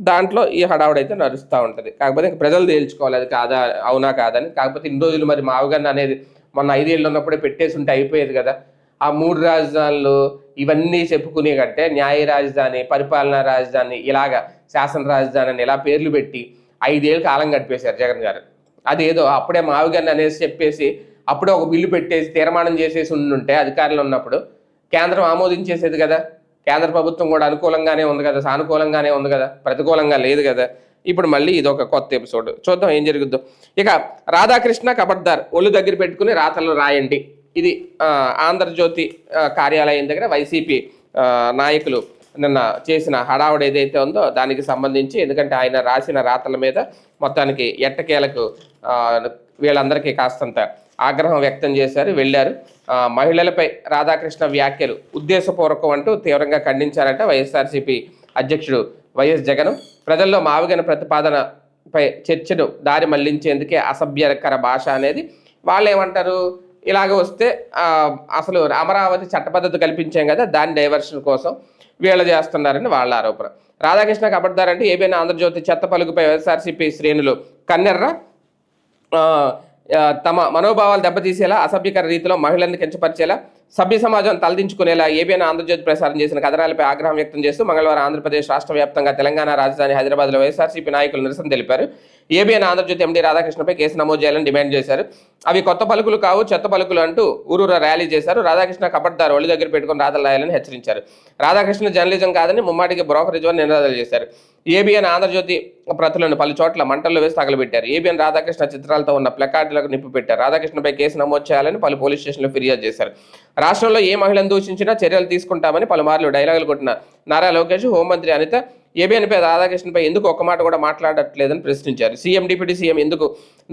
దాంట్లో ఈ హడావుడైతే నడుస్తూ ఉంటుంది. కాకపోతే ఇంకా ప్రజలు తేల్చుకోవాలి అది కాదా అవునా కాదని. కాకపోతే ఇన్ని రోజులు మరి మావిగన్ అనేది మొన్న 5 ఏళ్ళు ఉన్నప్పుడే పెట్టేసి ఉంటే అయిపోయేది కదా. ఆ 3 రాజధానులు ఇవన్నీ చెప్పుకునే కంటే న్యాయ రాజధాని, పరిపాలనా రాజధాని, ఇలాగా శాసన రాజధాని అని ఇలా పేర్లు పెట్టి 5 ఏళ్ళు కాలం గడిపేశారు జగన్ గారు. అదేదో అప్పుడే మావిగన్ అనేసి చెప్పేసి అప్పుడే ఒక బిల్లు పెట్టేసి తీర్మానం చేసేసి ఉండుంటే అధికారంలో ఉన్నప్పుడు కేంద్రం ఆమోదించేసేది కదా. కేంద్ర ప్రభుత్వం కూడా అనుకూలంగానే ఉంది కదా, సానుకూలంగానే ఉంది కదా, ప్రతికూలంగా లేదు కదా. ఇప్పుడు మళ్ళీ ఇది ఒక కొత్త ఎపిసోడ్, చూద్దాం ఏం జరుగుద్దో. ఇక రాధాకృష్ణ కబడ్దార్ ఒళ్ళు దగ్గర పెట్టుకుని రాతలు రాయండి. ఇది ఆంధ్రజ్యోతి కార్యాలయం దగ్గర వైసీపీ నాయకులు నిన్న చేసిన హడావుడు ఏదైతే ఉందో దానికి సంబంధించి, ఎందుకంటే ఆయన రాసిన రాతల మీద మొత్తానికి ఎట్టకేలకు వీళ్ళందరికీ కాస్తంత ఆగ్రహం వ్యక్తం చేశారు, వెళ్ళారు. మహిళలపై రాధాకృష్ణ వ్యాఖ్యలు ఉద్దేశపూర్వకం అంటూ తీవ్రంగా ఖండించారట వైఎస్ఆర్సీపీ అధ్యక్షుడు వైఎస్ జగన్. ప్రజల్లో మావిగన ప్రతిపాదనపై చర్చను దారి మళ్లించేందుకే అసభ్యకర భాష అనేది. వాళ్ళు ఏమంటారు, ఇలాగ వస్తే అసలు అమరావతి చట్టబద్ధత కల్పించాం కదా, దాని డైవర్షన్ కోసం వీళ్ళు చేస్తున్నారని వాళ్ళ ఆరోపణ. రాధాకృష్ణ కబడ్దార్ అంటే ఏబీఎన్ ఆంధ్రజ్యోతి చెత్త పలుకుపై వైఎస్ఆర్సీపీ శ్రేణులు కన్నెర్ర తమ మనోభావాలు దెబ్బతీసేలా, అసభ్యకర రీతిలో మహిళల్ని కించపరిచేలా, సభ్య సమాజం తలదించుకునేలా ఏబీఎన్ ఆంధ్రజ్యోతి ప్రసారం చేసిన కథనాలపై ఆగ్రహం వ్యక్తం చేస్తూ మంగళవారం ఆంధ్రప్రదేశ్ రాష్ట్ర వ్యాప్తంగా తెలంగాణ రాజధాని హైదరాబాద్లో వైఎస్ఆర్సీపీ నాయకులు నిరసన తెలిపారు. ఏబీఎన్ ఆంధ్రజ్యోతి ఎండీ రాధాకృష్ణపై కేసు నమోదు చేయాలని డిమాండ్ చేశారు. అవి కొత్త పలుకులు కావు, చెత్త పలుకులు అంటూ ఊరూరా ర్యాలీ చేశారు. రాధాకృష్ణ కబడ్దార్ ఒళ్ళు దగ్గర పెట్టుకుని రాతలు రాయాలని హెచ్చరించారు. రాధాకృష్ణ జర్నలిజం కాదని ముమ్మాటికి బ్రోకరేజ్ అని నినాదాలు చేశారు. ఏబీఎన్ ఆంధ్రజ్యోతి ప్రతులను పలు చోట్ల మంటల్లో వేసి తగలబెట్టారు. ఏబీఎన్ రాధాకృష్ణ చిత్రాలతో ఉన్న ప్లకార్డులకు నిప్పు పెట్టారు. రాధాకృష్ణపై కేసు నమోదు చేయాలని పలు పోలీస్ స్టేషన్లో ఫిర్యాదు చేశారు. రాష్ట్రంలో ఏ మహిళను దూషించినా చర్యలు తీసుకుంటామని పలుమార్లు డైలాగులు కొట్టిన నారా లోకేష్, హోంమంత్రి అనిత ఏబీఎన్పై రాధాకృష్ణపై ఎందుకు ఒక్క మాట కూడా మాట్లాడట్లేదని ప్రశ్నించారు. సీఎం, డిప్యూటీ సీఎం ఎందుకు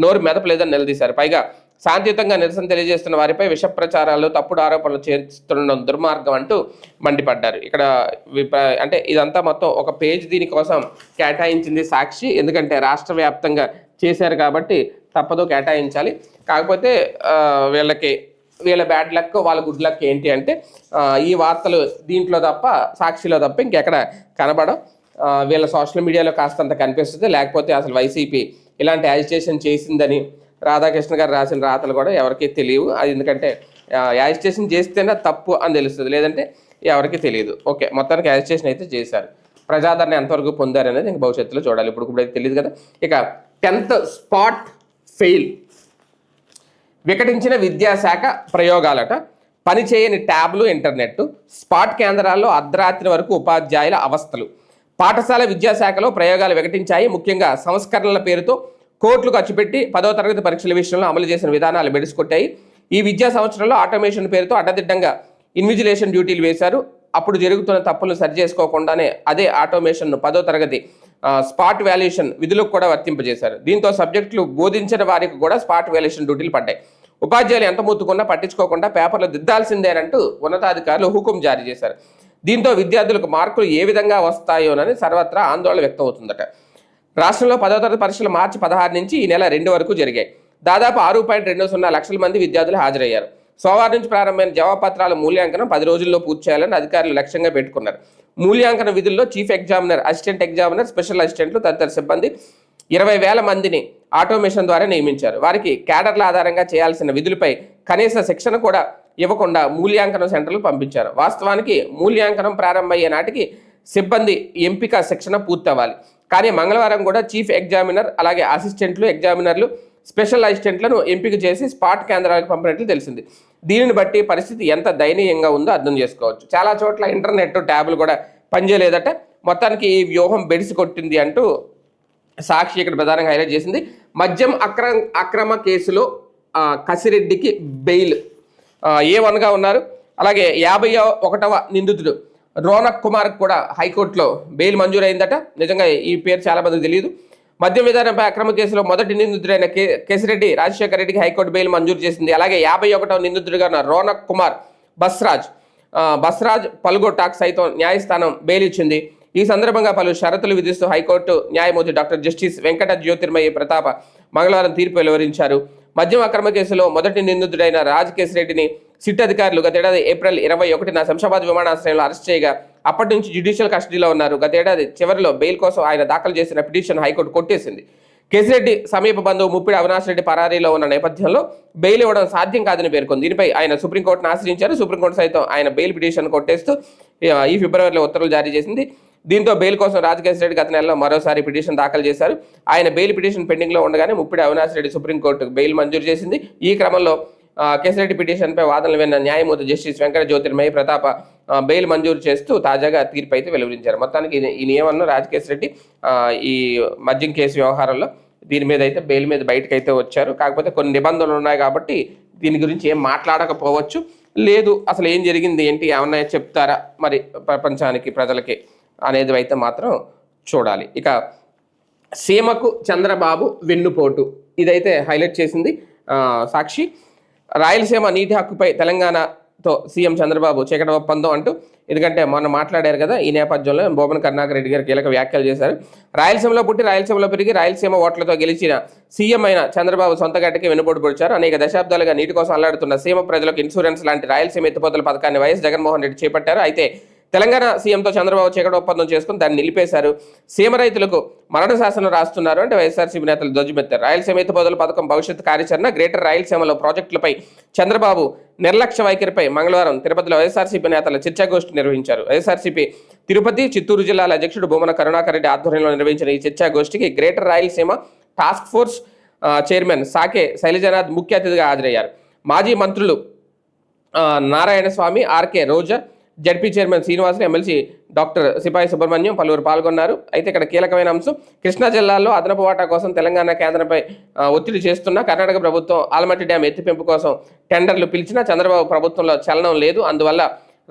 నోరు మెదపలేదని నిలదీశారు. పైగా శాంతియుతంగా నిరసన తెలియజేస్తున్న వారిపై విష ప్రచారాలు, తప్పుడు ఆరోపణలు చేస్తుండడం దుర్మార్గం అంటూ మండిపడ్డారు. ఇక్కడ అంటే ఇదంతా మొత్తం ఒక పేజ్ దీనికోసం కేటాయించింది సాక్షి. ఎందుకంటే రాష్ట్ర వ్యాప్తంగా చేశారు కాబట్టి తప్పదు, కేటాయించాలి. కాకపోతే వీళ్ళ బ్యాడ్ లక్, వాళ్ళ గుడ్ లక్ ఏంటి అంటే ఈ వార్తలు దీంట్లో తప్ప, సాక్షిలో తప్ప ఇంకెక్కడ కనబడం. వీళ్ళ సోషల్ మీడియాలో కాస్తంత కనిపిస్తుంది. లేకపోతే అసలు వైసీపీ ఇలాంటి యాజిటేషన్ చేసిందని రాధాకృష్ణ గారు రాసిన రాతలు కూడా ఎవరికీ తెలియవు. అది ఎందుకంటే యాజిటేషన్ చేస్తేనే తప్పు అని తెలుస్తుంది, లేదంటే ఎవరికి తెలియదు. ఓకే, మొత్తానికి యాజిటేషన్ అయితే చేశారు. ప్రజాదరణ ఎంతవరకు పొందారు అనేది ఇంక భవిష్యత్తులో చూడాలి. ఇప్పుడైతే తెలియదు కదా. ఇక 10th స్పాట్ ఫెయిల్, వికటించిన విద్యాశాఖ ప్రయోగాలట. పనిచేయని ట్యాబ్లు, ఇంటర్నెట్, స్పాట్ కేంద్రాల్లో అర్ధరాత్రి వరకు ఉపాధ్యాయుల అవస్థలు. పాఠశాల విద్యాశాఖలో ప్రయోగాలు వికటించాయి. ముఖ్యంగా సంస్కరణల పేరుతో కోట్లు ఖర్చు పెట్టి 10వ తరగతి పరీక్షల విషయంలో అమలు చేసిన విధానాలు బెడిసికొట్టాయి. ఈ విద్యా సంవత్సరంలో ఆటోమేషన్ పేరుతో అడ్డదిడ్డంగా ఇన్విజిలేషన్ డ్యూటీలు వేశారు. అప్పుడు జరుగుతున్న తప్పులను సరిచేసుకోకుండానే అదే ఆటోమేషన్ను 10వ తరగతి స్పాట్ వాల్యుయేషన్ విధులకు కూడా వర్తింపజేశారు. దీంతో సబ్జెక్టులు బోధించిన వారికి కూడా స్పాట్ వాల్యుయేషన్ డ్యూటీలు పడ్డాయి. ఉపాధ్యాయులు ఎంత మూతుకున్నా పట్టించుకోకుండా పేపర్లు దిద్దాల్సిందేనంటూ ఉన్నతాధికారులు హుకుం జారీ చేశారు. దీంతో విద్యార్థులకు మార్కులు ఏ విధంగా వస్తాయోనని సర్వత్రా ఆందోళన వ్యక్తం అవుతుందట. రాష్ట్రంలో 10వ తరగతి పరీక్షలు మార్చి 16 నుంచి ఈ నెల 2 వరకు జరిగాయి. దాదాపు 6.20 లక్షల మంది విద్యార్థులు హాజరయ్యారు. సోమవారం నుంచి ప్రారంభమైన జవాబుపత్రాల మూల్యాంకనం 10 రోజుల్లో పూర్తి చేయాలని అధికారులు లక్ష్యంగా పెట్టుకున్నారు. మూల్యాంకన విధుల్లో chief examiner, assistant examiner, special అసిస్టెంట్లు తదితర సిబ్బంది 20,000 మందిని ఆటోమేషన్ ద్వారా నియమించారు. వారికి క్యాడర్ల ఆధారంగా చేయాల్సిన విధులపై కనీస శిక్షణ కూడా ఇవ్వకుండా మూల్యాంకనం సెంటర్లు పంపించారు. వాస్తవానికి మూల్యాంకనం ప్రారంభమయ్యే నాటికి సిబ్బంది ఎంపిక శిక్షణ పూర్తవ్వాలి. కానీ మంగళవారం కూడా చీఫ్ ఎగ్జామినర్, అలాగే అసిస్టెంట్లు, ఎగ్జామినర్లు, స్పెషల్ అసిస్టెంట్లను ఎంపిక చేసి స్పాట్ కేంద్రాలకు పంపినట్లు తెలిసింది. దీనిని బట్టి పరిస్థితి ఎంత దయనీయంగా ఉందో అర్థం చేసుకోవచ్చు. చాలా చోట్ల ఇంటర్నెట్, ట్యాబులు కూడా పనిచేయలేదట. మొత్తానికి ఈ వ్యూహం బెడిసి కొట్టింది అంటూ సాక్షి ఇక్కడ ప్రధానంగా హైలైట్ చేసింది. మద్యం అక్రమ కేసులో కసిరెడ్డికి బెయిల్ A1గా ఉన్నారు. అలాగే 51వ నిందితుడు రోనక్ కుమార్కి కూడా హైకోర్టులో బెయిల్ మంజూరైందట. నిజంగా ఈ పేరు చాలా మందికి తెలియదు. మద్యం విధానంపై అక్రమ కేసులో మొదటి నిందితుడైన కేసిరెడ్డి రాజశేఖర రెడ్డికి హైకోర్టు బెయిల్ మంజూరు చేసింది. అలాగే 51వ నిందితుడిగా ఉన్న రోనక్ కుమార్ బస్రాజ్ పల్గొట్టాకు సైతం న్యాయస్థానం బెయిల్ ఇచ్చింది. ఈ సందర్భంగా పలు షరతులు విధిస్తూ హైకోర్టు న్యాయమూర్తి డాక్టర్ జస్టిస్ వెంకట జ్యోతిర్మయి ప్రతాప మంగళవారం తీర్పు వెలువరించారు. మద్యం అక్రమ కేసులో మొదటి నిందితుడైన కేసిరెడ్డిని సిట్ అధికారులు గతేడాది ఏప్రిల్ 21న శంషాబాద్ విమానాశ్రయంలో అరెస్ట్ చేయగా అప్పటి నుంచి జ్యుడిషియల్ కస్టడీలో ఉన్నారు. గతేడాది చివరిలో బెయిల్ కోసం ఆయన దాఖలు చేసిన పిటిషన్ హైకోర్టు కొట్టేసింది. కేసిరెడ్డి సమీప బంధువు ముప్పిడి అవినాష్ రెడ్డి పరారీలో ఉన్న నేపథ్యంలో బెయిల్ ఇవ్వడం సాధ్యం కాదని పేర్కొంది. దీనిపై ఆయన సుప్రీంకోర్టును ఆశ్రయించారు. సుప్రీంకోర్టు సైతం ఆయన బెయిల్ పిటిషన్ కొట్టేస్తూ ఈ ఫిబ్రవరిలో ఉత్తర్వులు జారీ చేసింది. దీంతో బెయిల్ కోసం కేసిరెడ్డి గత నెలలో మరోసారి పిటిషన్ దాఖలు చేశారు. ఆయన బెయిల్ పిటిషన్ పెండింగ్లో ఉండగానే ముప్పిడి అవినాష్ రెడ్డి సుప్రీంకోర్టుకు బెయిల్ మంజూరు చేసింది. ఈ క్రమంలో కేసిరెడ్డి పిటిషన్పై వాదనలు విన్న న్యాయమూర్తి జస్టిస్ వెంకట జ్యోతిర్మయి ప్రతాప బెయిల్ మంజూరు చేస్తూ తాజాగా తీర్పు అయితే వెలువరించారు. మొత్తానికి ఈ నియమంలో కేసిరెడ్డి ఈ మద్యం కేసు వ్యవహారంలో దీని మీద అయితే బెయిల్ మీద బయటకు అయితే వచ్చారు. కాకపోతే కొన్ని నిబంధనలు ఉన్నాయి కాబట్టి దీని గురించి ఏం మాట్లాడకపోవచ్చు. లేదు అసలు ఏం జరిగింది ఏంటి ఏమన్నా చెప్తారా మరి ప్రపంచానికి, ప్రజలకి అనేది అయితే మాత్రం చూడాలి. ఇక సీమకు చంద్రబాబు వెన్నుపోటు ఇదైతే హైలైట్ చేసింది సాక్షి. రాయలసీమ నీటి హక్కుపై తెలంగాణతో సీఎం చంద్రబాబు చీకటి ఒప్పందం అంటూ, ఎందుకంటే మొన్న మాట్లాడారు కదా, ఈ నేపథ్యంలో బొమ్మన కరుణాకర్ రెడ్డి గారు కీలక వ్యాఖ్యలు చేశారు. రాయలసీమలో పుట్టి రాయలసీమలో పెరిగి రాయలసీమ ఓట్లతో గెలిచిన సీఎం అయిన చంద్రబాబు సొంత గడ్డకి వెన్నుపోటు పొడిచారు. అనేక దశాబ్దాలుగా నీటి కోసం అల్లాడుతున్న సీమ ప్రజలకు ఇన్సూరెన్స్ లాంటి రాయలసీమ ఎత్తిపోతల పథకాన్ని వైఎస్ జగన్మోహన్ రెడ్డి చేపట్టారు. అయితే తెలంగాణ సీఎంతో చంద్రబాబు చీకటి ఒప్పందం చేసుకుని దాన్ని నిలిపేశారు. సీమ రైతులకు మరణ శాసనం రాస్తున్నారు అంటే వైఎస్ఆర్సీపీ నేతలు ధ్వజమెత్తారు. రాయలసీమ ఎత్తిపోతల పథకం భవిష్యత్తు కార్యాచరణ, గ్రేటర్ రాయలసీమలో ప్రాజెక్టులపై చంద్రబాబు నిర్లక్ష్య వైఖరిపై మంగళవారం తిరుపతిలో వైఎస్ఆర్సీపీ నేతల చర్చాగోష్ఠి నిర్వహించారు. వైఎస్ఆర్సీపీ తిరుపతి, చిత్తూరు జిల్లాల అధ్యక్షుడు బొమ్మన కరుణాకర్ రెడ్డి ఆధ్వర్యంలో నిర్వహించిన ఈ చర్చాగోష్ఠికి greater Rayalaseema task force chairman Sake Sailajanath ముఖ్య అతిథిగా హాజరయ్యారు. మాజీ మంత్రులు Narayanaswamy, RK Roja, ZP chairman Srinivasulu, MLC doctor Sipai Subrahmanyam పలువురు పాల్గొన్నారు. అయితే ఇక్కడ కీలకమైన అంశం, కృష్ణా జిల్లాలో అదనపు వాటా కోసం తెలంగాణ కేంద్రంపై ఒత్తిడి చేస్తున్న కర్ణాటక ప్రభుత్వం ఆల్మట్టి డ్యాం ఎత్తిపెంపు కోసం టెండర్లు పిలిచినా చంద్రబాబు ప్రభుత్వంలో చలనం లేదు. అందువల్ల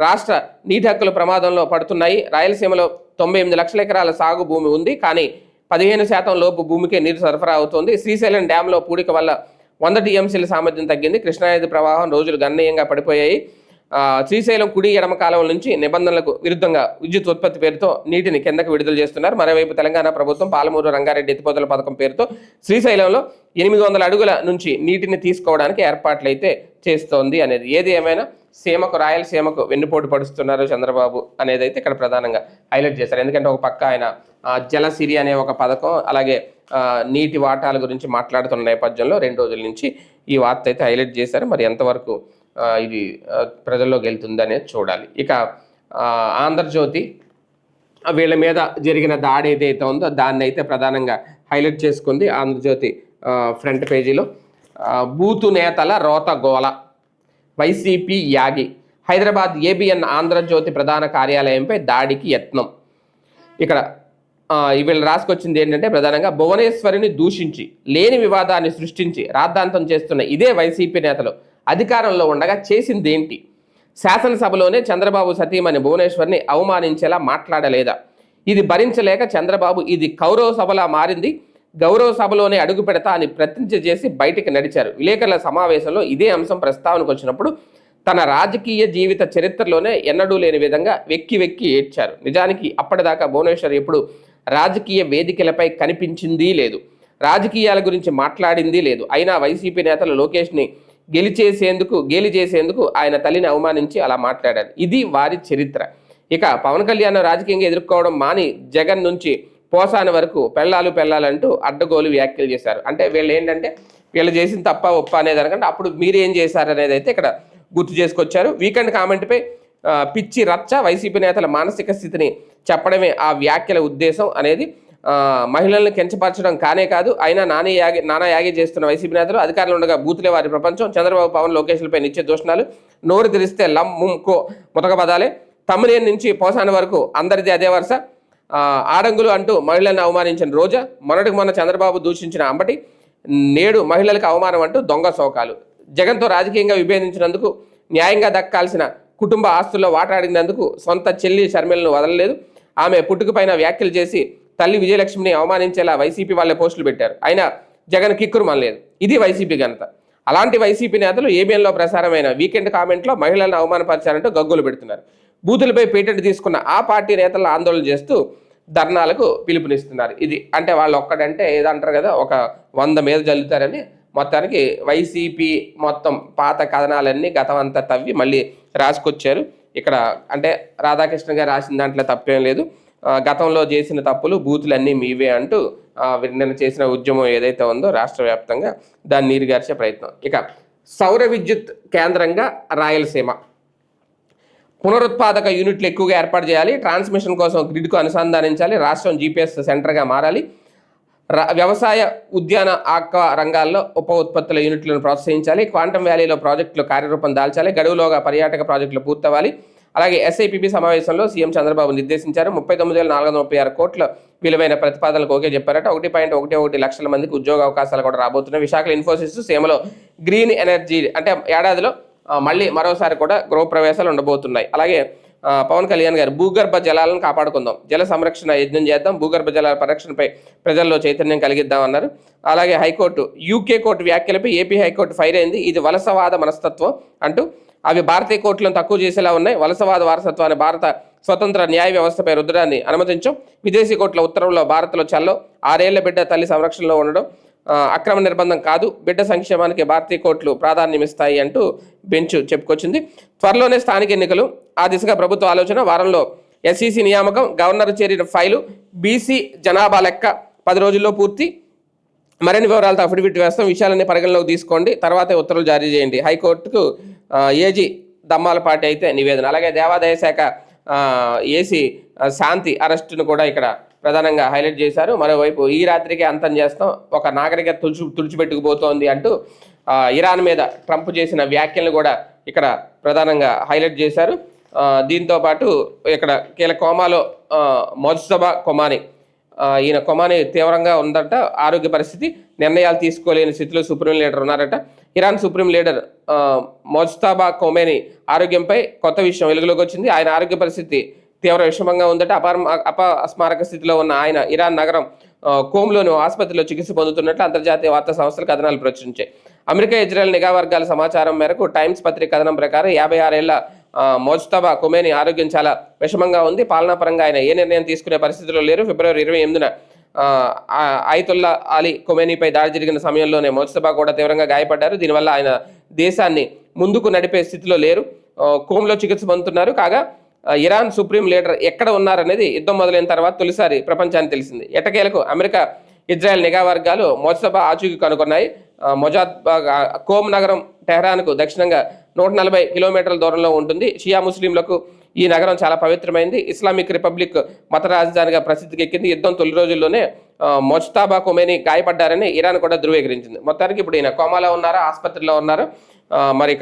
రాష్ట్ర నీటి హక్కులు ప్రమాదంలో పడుతున్నాయి. రాయలసీమలో 98 లక్షల ఎకరాల సాగు భూమి ఉంది, కానీ 15% లోపు భూమికే నీరు సరఫరా అవుతోంది. శ్రీశైలం డ్యాంలో పూడిక వల్ల 100 టీఎంసీల సామర్థ్యం తగ్గింది. కృష్ణానది ప్రవాహం రోజులు గణనీయంగా పడిపోయాయి. శ్రీశైలం కుడి ఎడమ కాలువల నుంచి నిబంధనలకు విరుద్ధంగా విద్యుత్ ఉత్పత్తి పేరుతో నీటిని కిందకు విడుదల చేస్తున్నారు. మరోవైపు తెలంగాణ ప్రభుత్వం పాలమూరు రంగారెడ్డి ఎత్తిపోతల పథకం పేరుతో శ్రీశైలంలో 800 అడుగుల నుంచి నీటిని తీసుకోవడానికి ఏర్పాట్లు అయితే చేస్తోంది అనేది. ఏది ఏమైనా రాయలసీమకు వెన్నుపోటు పడుతున్నారు చంద్రబాబు అనేది అయితే ఇక్కడ ప్రధానంగా హైలైట్ చేశారు. ఎందుకంటే ఒక పక్క ఆయన జలసిరి అనే ఒక పథకం, అలాగే నీటి వాటాల గురించి మాట్లాడుతున్న నేపథ్యంలో 2 రోజుల నుంచి ఈ వార్త అయితే హైలైట్ చేశారు. మరి ఎంతవరకు ఇది ప్రజల్లోకి వెళ్తుంది అనేది చూడాలి. ఇక ఆంధ్రజ్యోతి వీళ్ళ మీద జరిగిన దాడి ఏదైతే ఉందో దాన్ని అయితే ప్రధానంగా హైలైట్ చేసుకుంది. ఆంధ్రజ్యోతి ఫ్రంట్ పేజీలో బూతు నేతల రోత గోల, వైసీపీ యాగి, హైదరాబాద్ ఏబిఎన్ ఆంధ్రజ్యోతి ప్రధాన కార్యాలయంపై దాడికి యత్నం. ఇక్కడ వీళ్ళు రాసుకొచ్చింది ఏంటంటే ప్రధానంగా భువనేశ్వరిని దూషించి లేని వివాదాన్ని సృష్టించి రాద్ధాంతం చేస్తున్న ఇదే వైసీపీ నేతలు అధికారంలో ఉండగా చేసిందేంటి? శాసనసభలోనే చంద్రబాబు సతీమణి భువనేశ్వర్ని అవమానించేలా మాట్లాడలేదా? ఇది భరించలేక చంద్రబాబు ఇది కౌరవ సభలా మారింది, గౌరవ సభలోనే అడుగు పెడతా అని ప్రతిజ్ఞ చేసి బయటికి నడిచారు. విలేకరుల సమావేశంలో ఇదే అంశం ప్రస్తావనకు వచ్చినప్పుడు తన రాజకీయ జీవిత చరిత్రలోనే ఎన్నడూ లేని విధంగా వెక్కి వెక్కి ఏడ్చారు. నిజానికి అప్పటిదాకా భువనేశ్వర్ ఎప్పుడు రాజకీయ వేదికలపై కనిపించింది లేదు, రాజకీయాల గురించి మాట్లాడింది లేదు. అయినా వైసీపీ నేతలు లోకేష్ని గేలి చేసేందుకు ఆయన తల్లిని అవమానించి అలా మాట్లాడారు. ఇది వారి చరిత్ర. ఇక పవన్ కళ్యాణ్ రాజకీయంగా ఎదుర్కోవడం మాని జగన్ నుంచి పోసాని వరకు పెళ్ళాలంటూ అడ్డగోలు వ్యాఖ్యలు చేశారు. అంటే వీళ్ళు ఏంటంటే వీళ్ళు చేసిన తప్ప ఒప్ప అనేది అనకంటే అప్పుడు మీరు ఏం చేశారు అనేది అయితే ఇక్కడ గుర్తు చేసుకొచ్చారు. వీకెండ్ కామెంట్పై పిచ్చి రచ్చ, వైసీపీ నేతల మానసిక స్థితిని చెప్పడమే ఆ వ్యాఖ్యల ఉద్దేశం అనేది మహిళలను కించపరచడం కానే కాదు. అయినా నానా యాగి చేస్తున్న వైసీపీ నేతలు అధికారులు ఉండగా బూతులే వారి ప్రపంచం. చంద్రబాబు పవన్ లోకేష్లపై నిత్య దూషణాలు, నోరు తెరిస్తే లం ముమ్కో ముతక పదాలే. తమ్మినేని నుంచి పోసాని వరకు అందరిది అదే వరుస. ఆడంగులు అంటూ మహిళలను అవమానించిన రోజా, మొన్నటికి మొన్న చంద్రబాబు దూషించిన అంబటి, నేడు మహిళలకు అవమానం అంటూ దొంగ శోకాలు. జగన్తో రాజకీయంగా విభేదించినందుకు, న్యాయంగా దక్కాల్సిన కుటుంబ ఆస్తుల్లో వాటాడినందుకు సొంత చెల్లి షర్మిలను వదలలేదు. ఆమె పుట్టుకపైన వ్యాఖ్యలు చేసి తల్లి విజయలక్ష్మిని అవమానించేలా వైసీపీ వాళ్ళే పోస్టులు పెట్టారు. అయినా జగన్ కిక్కురు మనలేదు. ఇది వైసీపీ ఘనత. అలాంటి వైసీపీ నేతలు ఏబిఎన్లో ప్రసారమైన వీకెండ్ కామెంట్లో మహిళలను అవమానపరిచారంటూ గగ్గులు పెడుతున్నారు. బూతులపై పేటెంట్ తీసుకున్న ఆ పార్టీ నేతలను ఆందోళన చేస్తూ ధర్నాలకు పిలుపునిస్తున్నారు. ఇది అంటే వాళ్ళు ఒక్కడంటే ఏదంటారు కదా, ఒక 100 మీద జల్లుతారని. మొత్తానికి వైసీపీ మొత్తం పాత కథనాలన్నీ గతం అంతా తవ్వి మళ్ళీ రాసుకొచ్చారు. ఇక్కడ అంటే రాధాకృష్ణ గారు రాసిన దాంట్లో తప్పేం లేదు. గతంలో చేసిన తప్పులు బూతులన్నీ మీవే అంటూ నిన్న చేసిన ఉద్యమం ఏదైతే ఉందో రాష్ట్ర వ్యాప్తంగా దాన్ని నీరుగార్చే ప్రయత్నం. ఇక సౌర విద్యుత్ కేంద్రంగా రాయలసీమ పునరుత్పాదక యూనిట్లు ఎక్కువగా ఏర్పాటు చేయాలి, ట్రాన్స్మిషన్ కోసం గ్రిడ్కు అనుసంధానించాలి, రాష్ట్రం జీపీఎస్ సెంటర్గా మారాలి, వ్యవసాయ ఉద్యాన ఆక్వా రంగాల్లో ఉప ఉత్పత్తుల యూనిట్లను ప్రోత్సహించాలి, క్వాంటమ్ వ్యాలీలో ప్రాజెక్టులు కార్యరూపం దాల్చాలి, గడువులోగా పర్యాటక ప్రాజెక్టులు పూర్తవ్వాలి. అలాగే ఎస్ఐపిబి సమావేశంలో సీఎం చంద్రబాబు నిర్దేశించారు. 39,436 కోట్ల విలువైన ప్రతిపాదనలకు ఓకే చెప్పారట. 1.11 లక్షల మందికి ఉద్యోగ అవకాశాలు కూడా రాబోతున్నాయి. విశాఖలో ఇన్ఫోసిస్, సీమలో గ్రీన్ ఎనర్జీ అంటే ఏడాదిలో మళ్ళీ మరోసారి కూడా గృహప్రవేశాలు ఉండబోతున్నాయి. అలాగే పవన్ కళ్యాణ్ గారు భూగర్భ జలాలను కాపాడుకుందాం, జల సంరక్షణ యజ్ఞం చేద్దాం, భూగర్భ జలాల పరిరక్షణపై ప్రజల్లో చైతన్యం కలిగిద్దాం అన్నారు. అలాగే హైకోర్టు యూకే కోర్టు వ్యాఖ్యలపై ఏపీ హైకోర్టు ఫైర్ అయింది. ఇది వలసవాద మనస్తత్వం అంటూ అవి భారతీయ కోర్టులను తక్కువ చేసేలా ఉన్నాయి. వలసవాద వారసత్వాన్ని భారత స్వతంత్ర న్యాయ వ్యవస్థపై రుద్దడాన్ని అనుమతించం. విదేశీ కోర్టుల ఉత్తర్వుల్లో భారత్లో చల్లో 6 ఏళ్ల బిడ్డ తల్లి సంరక్షణలో ఉండడం అక్రమ నిర్బంధం కాదు, బిడ్డ సంక్షేమానికి భారతీయ కోర్టులు ప్రాధాన్యమిస్తాయి అంటూ బెంచ్ చెప్పుకొచ్చింది. త్వరలోనే స్థానిక ఎన్నికలు, ఆ దిశగా ప్రభుత్వ ఆలోచన. వారంలో ఎస్ఈసి నియామకం, గవర్నర్ చేరిన ఫైలు, బీసీ జనాభా లెక్క 10 రోజుల్లో పూర్తి. మరిన్ని వివరాలతో అఫిడవిట్ వేస్తాం, విషయాలన్నీ పరిగణలోకి తీసుకోండి, తర్వాతే ఉత్తర్వులు జారీ చేయండి. హైకోర్టుకు ఏజీ దమ్మాలపాటి అయితే నివేదన. అలాగే దేవాదాయ శాఖ ఏసీ శాంతి అరెస్టును కూడా ఇక్కడ ప్రధానంగా హైలైట్ చేశారు. మరోవైపు ఈ రాత్రికి అంతం చేస్తాం, ఒక నాగరికత తుడిచిపెట్టుకుపోతోంది అంటూ ఇరాన్ మీద ట్రంప్ చేసిన వ్యాఖ్యలను కూడా ఇక్కడ ప్రధానంగా హైలైట్ చేశారు. దీంతో పాటు ఇక్కడ కీలక కోమాలో మొజ్తబా కొమానీ, ఈయన కొమానీ తీవ్రంగా ఉందట ఆరోగ్య పరిస్థితి, నిర్ణయాలు తీసుకోలేని స్థితిలో సుప్రీం లీడర్ ఉన్నారట. ఇరాన్ సుప్రీం లీడర్ మొజ్తబా కొమేనీ ఆరోగ్యంపై కొత్త విషయం వెలుగులోకి వచ్చింది. ఆయన ఆరోగ్య పరిస్థితి తీవ్ర విషమంగా ఉందట. అపస్మారక స్థితిలో ఉన్న ఆయన ఇరాన్ నగరం కోమ్లోని ఆసుపత్రిలో చికిత్స పొందుతున్నట్లు అంతర్జాతీయ వార్తా సంస్థలు కథనాలు ప్రచురించాయి. అమెరికా ఇజ్రాయెల్ నిఘా వర్గాల సమాచారం మేరకు టైమ్స్ పత్రిక కథనం ప్రకారం 56 ఏళ్ల మొజ్తబా కొమేనీ ఆరోగ్యం చాలా విషమంగా ఉంది. పాలనాపరంగా ఆయన ఏ నిర్ణయం తీసుకునే పరిస్థితిలో లేరు. ఫిబ్రవరి 28న ఆయతుల్లా అలీ కొమేనీపై దాడి జరిగిన సమయంలోనే మొజ్తబా కూడా తీవ్రంగా గాయపడ్డారు. దీనివల్ల ఆయన దేశాన్ని ముందుకు నడిపే స్థితిలో లేరు. కోమ్లో చికిత్స పొందుతున్నారు. కాగా ఇరాన్ సుప్రీం లీడర్ ఎక్కడ ఉన్నారనేది యుద్ధం మొదలైన తర్వాత తొలిసారి ప్రపంచానికి తెలిసింది. ఎటకేలకు అమెరికా ఇజ్రాయెల్ నిఘా వర్గాలు మొజ్తబా ఆచూకీ కనుగొన్నాయి. కోమ్ నగరం టెహ్రాన్కు దక్షిణంగా 140 కిలోమీటర్ల దూరంలో ఉంటుంది. షియా ముస్లింలకు ఈ నగరం చాలా పవిత్రమైంది. ఇస్లామిక్ రిపబ్లిక్ మత రాజధానిగా ప్రసిద్ధికి ఎక్కింది. యుద్ధం తొలి రోజుల్లోనే మొజ్తబా కొమేనీ గాయపడ్డారని ఇరాన్ కూడా ధృవీకరించింది. మొత్తానికి ఇప్పుడు ఈయన కోమాలో ఉన్నారా, ఆసుపత్రిలో ఉన్నారు. మరి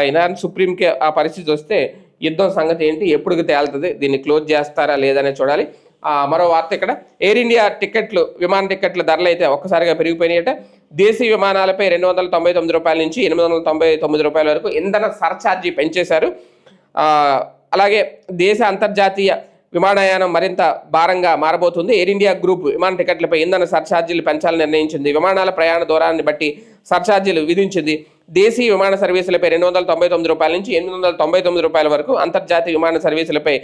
ఇరాన్ సుప్రీంకి ఆ పరిస్థితి వస్తే యుద్ధం సంగతి ఏంటి, ఎప్పుడు తేలుతుంది, దీన్ని క్లోజ్ చేస్తారా లేదనే చూడాలి. మరో వార్త ఇక్కడ ఎయిర్ ఇండియా విమాన టికెట్ల ధరలు అయితే ఒక్కసారిగా పెరిగిపోయినాయట. దేశీయ విమానాలపై 299 రూపాయల నుంచి 899 రూపాయల వరకు ఇంధన సర్ఛార్జీ పెంచేశారు. అలాగే దేశ అంతర్జాతీయ విమానయానం మరింత భారంగా మారబోతుంది. ఎయిర్ ఇండియా గ్రూప్ విమాన టికెట్లపై ఇంధన సర్ఛార్జీలు పెంచాలని నిర్ణయించింది. విమానాల ప్రయాణ దూరాన్ని బట్టి సర్ఛార్జీలు విధించింది. దేశీయ విమాన సర్వీసులపై $299 నుంచి $899 వరకు, అంతర్జాతీయ విమాన సర్వీసులపై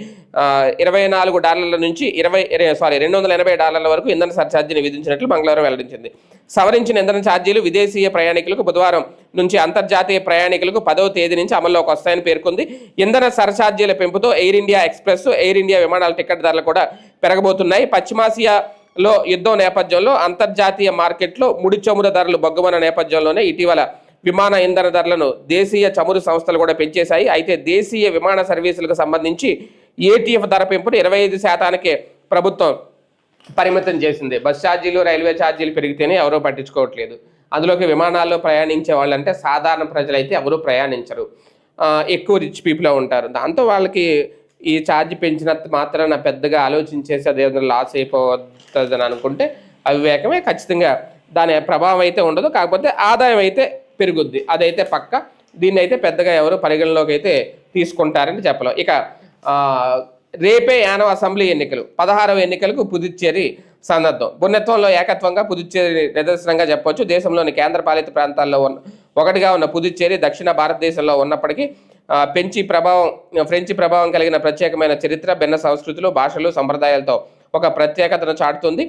$24 నుంచి $280 వరకు ఇంధన సర్ఛార్జీని విధించినట్లు మంగళవారం వెల్లడించింది. సవరించిన ఇంధన ఛార్జీలు విదేశీయ ప్రయాణికులకు బుధవారం నుంచి, అంతర్జాతీయ ప్రయాణికులకు 10వ తేదీ నుంచి అమల్లోకి వస్తాయని పేర్కొంది. ఇంధన సర్ఛార్జీల పెంపుతో Air India Express, Air India విమానాల టికెట్ ధరలు కూడా పెరగబోతున్నాయి. పశ్చిమాసియాలో యుద్ధం నేపథ్యంలో అంతర్జాతీయ మార్కెట్లో ముడి చమురు ధరలు బొగ్గమన్న నేపథ్యంలోనే ఇటీవల విమాన ఇంధన ధరలను దేశీయ చమురు సంస్థలు కూడా పెంచేశాయి. అయితే దేశీయ విమాన సర్వీసులకు సంబంధించి ఏటీఎఫ్ ధర పెంపును 25%కే ప్రభుత్వం పరిమితం చేసింది. బస్ ఛార్జీలు, రైల్వే ఛార్జీలు పెరిగితేనే ఎవరూ పట్టించుకోవట్లేదు. అందులోకి విమానాల్లో ప్రయాణించే వాళ్ళంటే సాధారణ ప్రజలైతే ఎవరూ ప్రయాణించరు, ఎక్కువ రిచ్ పీపుల్ ఉంటారు. దాంతో వాళ్ళకి ఈ ఛార్జ్ పెంచినంత మాత్రాన పెద్దగా ఆలోచించేసి అదేవిధంగా లాస్ అయిపోతుందని అనుకుంటే అవివేకమే. ఖచ్చితంగా దాని ప్రభావం అయితే ఉండదు, కాకపోతే ఆదాయం అయితే పెరుగుద్ది, అదైతే పక్క. దీన్ని అయితే పెద్దగా ఎవరు పరిగణలోకి అయితే తీసుకుంటారని చెప్పలేం. ఇక రేపే 8వ అసెంబ్లీ ఎన్నికలు, 16వ ఎన్నికలకు పుదుచ్చేరి సన్నద్ధం. భిన్నత్వంలో ఏకత్వంగా పుదుచ్చేరి నిదర్శనంగా చెప్పవచ్చు. దేశంలోని కేంద్రపాలిత ప్రాంతాల్లో ఒకటిగా ఉన్న పుదుచ్చేరి దక్షిణ భారతదేశంలో ఉన్నప్పటికీ ఫ్రెంచి ప్రభావం కలిగిన ప్రత్యేకమైన చరిత్ర, భిన్న సంస్కృతులు, భాషలు, సంప్రదాయాలతో ఒక ప్రత్యేకతను చాటుతుంది.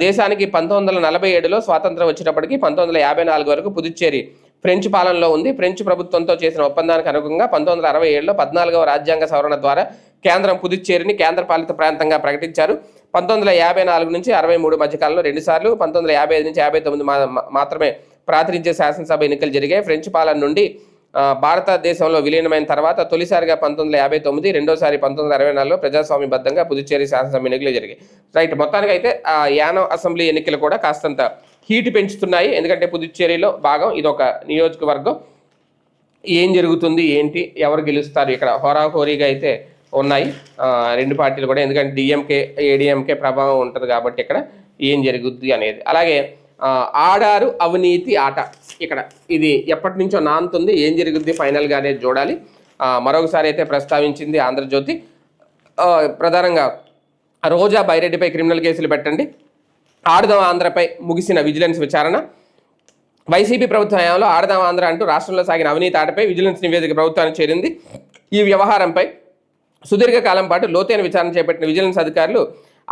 దేశానికి 1947లో స్వాతంత్రం వచ్చినప్పటికీ 1954 వరకు పుదుచ్చేరి ఫ్రెంచ్ పాలనలో ఉంది. ఫ్రెంచ్ ప్రభుత్వంతో చేసిన ఒప్పందానికి అనుగుణంగా 1967లో 14వ రాజ్యాంగ సవరణ ద్వారా కేంద్రం పుదుచ్చేరిని కేంద్రపాలిత ప్రాంతంగా ప్రకటించారు. 1954 నుంచి 63 మధ్యకాలంలో 2 సార్లు, 1955 నుంచి 59 మాత్రమే ప్రాతినిధ్య శాసనసభ ఎన్నికలు జరిగాయి. ఫ్రెంచ్ పాలన నుండి భారతదేశంలో విలీనమైన తర్వాత తొలిసారిగా 1959, రెండోసారి 1964లో ప్రజాస్వామ్యబద్ధంగా పుదుచ్చేరి శాసనసభ ఎన్నికలు జరిగాయి. రైట్, మొత్తానికి అయితే 8వ అసెంబ్లీ ఎన్నికలు కూడా కాస్తంత హీట్ పెంచుతున్నాయి. ఎందుకంటే పుదుచ్చేరిలో భాగం, ఇదొక నియోజకవర్గం. ఏం జరుగుతుంది ఏంటి, ఎవరు గెలుస్తారు, ఇక్కడ హోరాహోరీగా అయితే ఉన్నాయి రెండు పార్టీలు కూడా. ఎందుకంటే డిఎంకే, ఏడిఎంకే ప్రభావం ఉంటుంది కాబట్టి ఇక్కడ ఏం జరుగుద్ది అనేది. అలాగే ఆడారు అవినీతి ఆట, ఇక్కడ ఇది ఎప్పటి నుంచో నానుతుంది, ఏం జరుగుద్ది ఫైనల్గా అనేది చూడాలి. మరొకసారి అయితే ప్రస్తావించింది ఆంధ్రజ్యోతి. ప్రధానంగా రోజా బైరెడ్డిపై క్రిమినల్ కేసులు పెట్టండి, ఆడదాం ఆంధ్రపై ముగిసిన విజిలెన్స్ విచారణ. వైసీపీ ప్రభుత్వ హయాంలో ఆడదాం ఆంధ్ర అంటూ రాష్ట్రంలో సాగిన అవినీతి ఆటపై విజిలెన్స్ నివేదిక ప్రభుత్వానికి చేరింది. ఈ వ్యవహారంపై సుదీర్ఘకాలం పాటు లోతైన విచారణ చేపట్టిన విజిలెన్స్ అధికారులు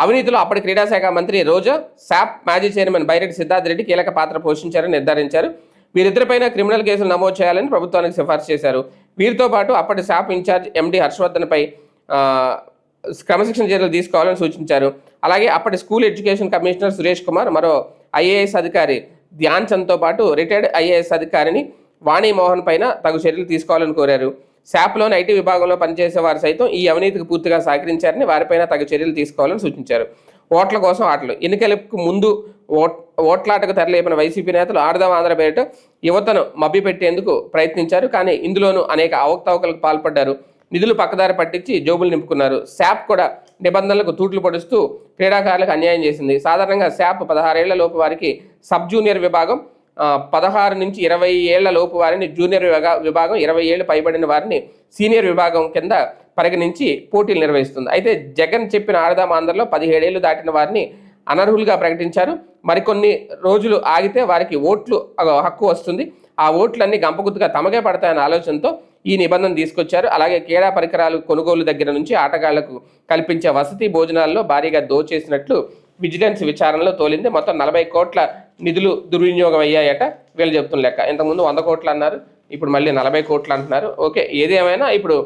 అవినీతిలో అప్పటి క్రీడాశాఖ మంత్రి రోజా, శాప్ మాజీ చైర్మన్ బైరెడ్డి సిద్ధార్థ్ రెడ్డి కీలక పాత్ర పోషించారని నిర్ధారించారు. వీరిద్దరిపైన క్రిమినల్ కేసులు నమోదు చేయాలని ప్రభుత్వానికి సిఫార్సు చేశారు. వీరితో పాటు అప్పటి శాప్ ఇన్ఛార్జ్ ఎండి హర్షవర్ధన్పై క్రమశిక్షణ చర్యలు తీసుకోవాలని సూచించారు. అలాగే అప్పటి school education commissioner Suresh Kumar, మరో ఐఏఎస్ అధికారి ధ్యాన్ చంద్తో పాటు రిటైర్డ్ ఐఏఎస్ అధికారిని వాణి మోహన్ పైన తగు చర్యలు తీసుకోవాలని కోరారు. శాప్లోని ఐటీ విభాగంలో పనిచేసే వారు సైతం ఈ అవినీతికి పూర్తిగా సహకరించారని, వారిపైన తగు చర్యలు తీసుకోవాలని సూచించారు. ఓట్ల కోసం ఆటలు, ఎన్నికలకు ముందు ఓట్లాటకు తెరలేపిన వైసీపీ నేతలు ఆడదాం ఆంధ్ర పేరిట యువతను మభ్యపెట్టేందుకు ప్రయత్నించారు. కానీ ఇందులోనూ అనేక అవకతవకలకు పాల్పడ్డారు. నిధులు పక్కదారి పట్టించి జోబులు నింపుకున్నారు. శాప్ కూడా నిబంధనలకు తూట్లు పొడుస్తూ క్రీడాకారులకు అన్యాయం చేసింది. సాధారణంగా శాప్ 16 ఏళ్ల లోపు వారికి సబ్ జూనియర్ విభాగం, 16 నుంచి 20 ఏళ్ల లోపు వారిని జూనియర్ విభాగం, 20 ఏళ్లు పైబడిన వారిని సీనియర్ విభాగం కింద పరిగణించి పోటీలు నిర్వహిస్తుంది. అయితే జగన్ చెప్పిన ఆడదాం ఆంధ్రలో 17 ఏళ్లు దాటిన వారిని అనర్హులుగా ప్రకటించారు. మరికొన్ని రోజులు ఆగితే వారికి ఓట్లు హక్కు వస్తుంది. ఆ ఓట్లన్నీ గంపగుత్తుగా తమకే పడతాయన్న ఆలోచనతో ఈ నిబంధన తీసుకొచ్చారు. అలాగే క్రీడా పరికరాలు కొనుగోలు దగ్గర నుంచి ఆటగాళ్లకు కల్పించే వసతి భోజనాల్లో భారీగా దోచేసినట్లు విజిలెన్స్ విచారణలో తోలింది. మొత్తం 40 కోట్ల నిధులు దుర్వినియోగం అయ్యాయట వీళ్ళు చెప్తున్న లెక్క. ఇంతకుముందు 100 కోట్లు అన్నారు, ఇప్పుడు మళ్ళీ 40 కోట్లు అంటున్నారు. ఓకే, ఏదేమైనా ఇప్పుడు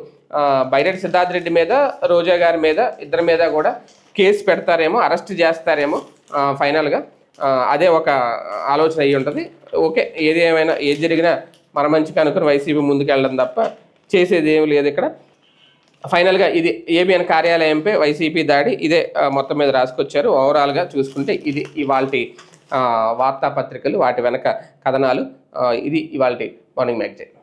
బైరెడ్డి సిద్ధార్థ్ రెడ్డి మీద, రోజా గారి మీద, ఇద్దరి మీద కూడా కేసు పెడతారేమో, అరెస్ట్ చేస్తారేమో ఫైనల్గా. అదే ఒక ఆలోచన అయ్యి ఉంటుంది. ఓకే, ఏది ఏమైనా ఏది జరిగినా మన మంచిగా అనుకుని వైసీపీ ముందుకు వెళ్ళడం తప్ప చేసేది ఏమి లేదు ఇక్కడ. ఫైనల్గా ఇది ఏబిఎన్ కార్యాలయంపై వైసీపీ దాడి, ఇదే మొత్తం మీద రాసుకొచ్చారు. ఓవరాల్గా చూసుకుంటే ఇది ఇవాల్టి వార్తాపత్రికలు, వాటి వెనక కథనాలు. ఇది ఇవాల్టి మార్నింగ్ మ్యాగజైన్.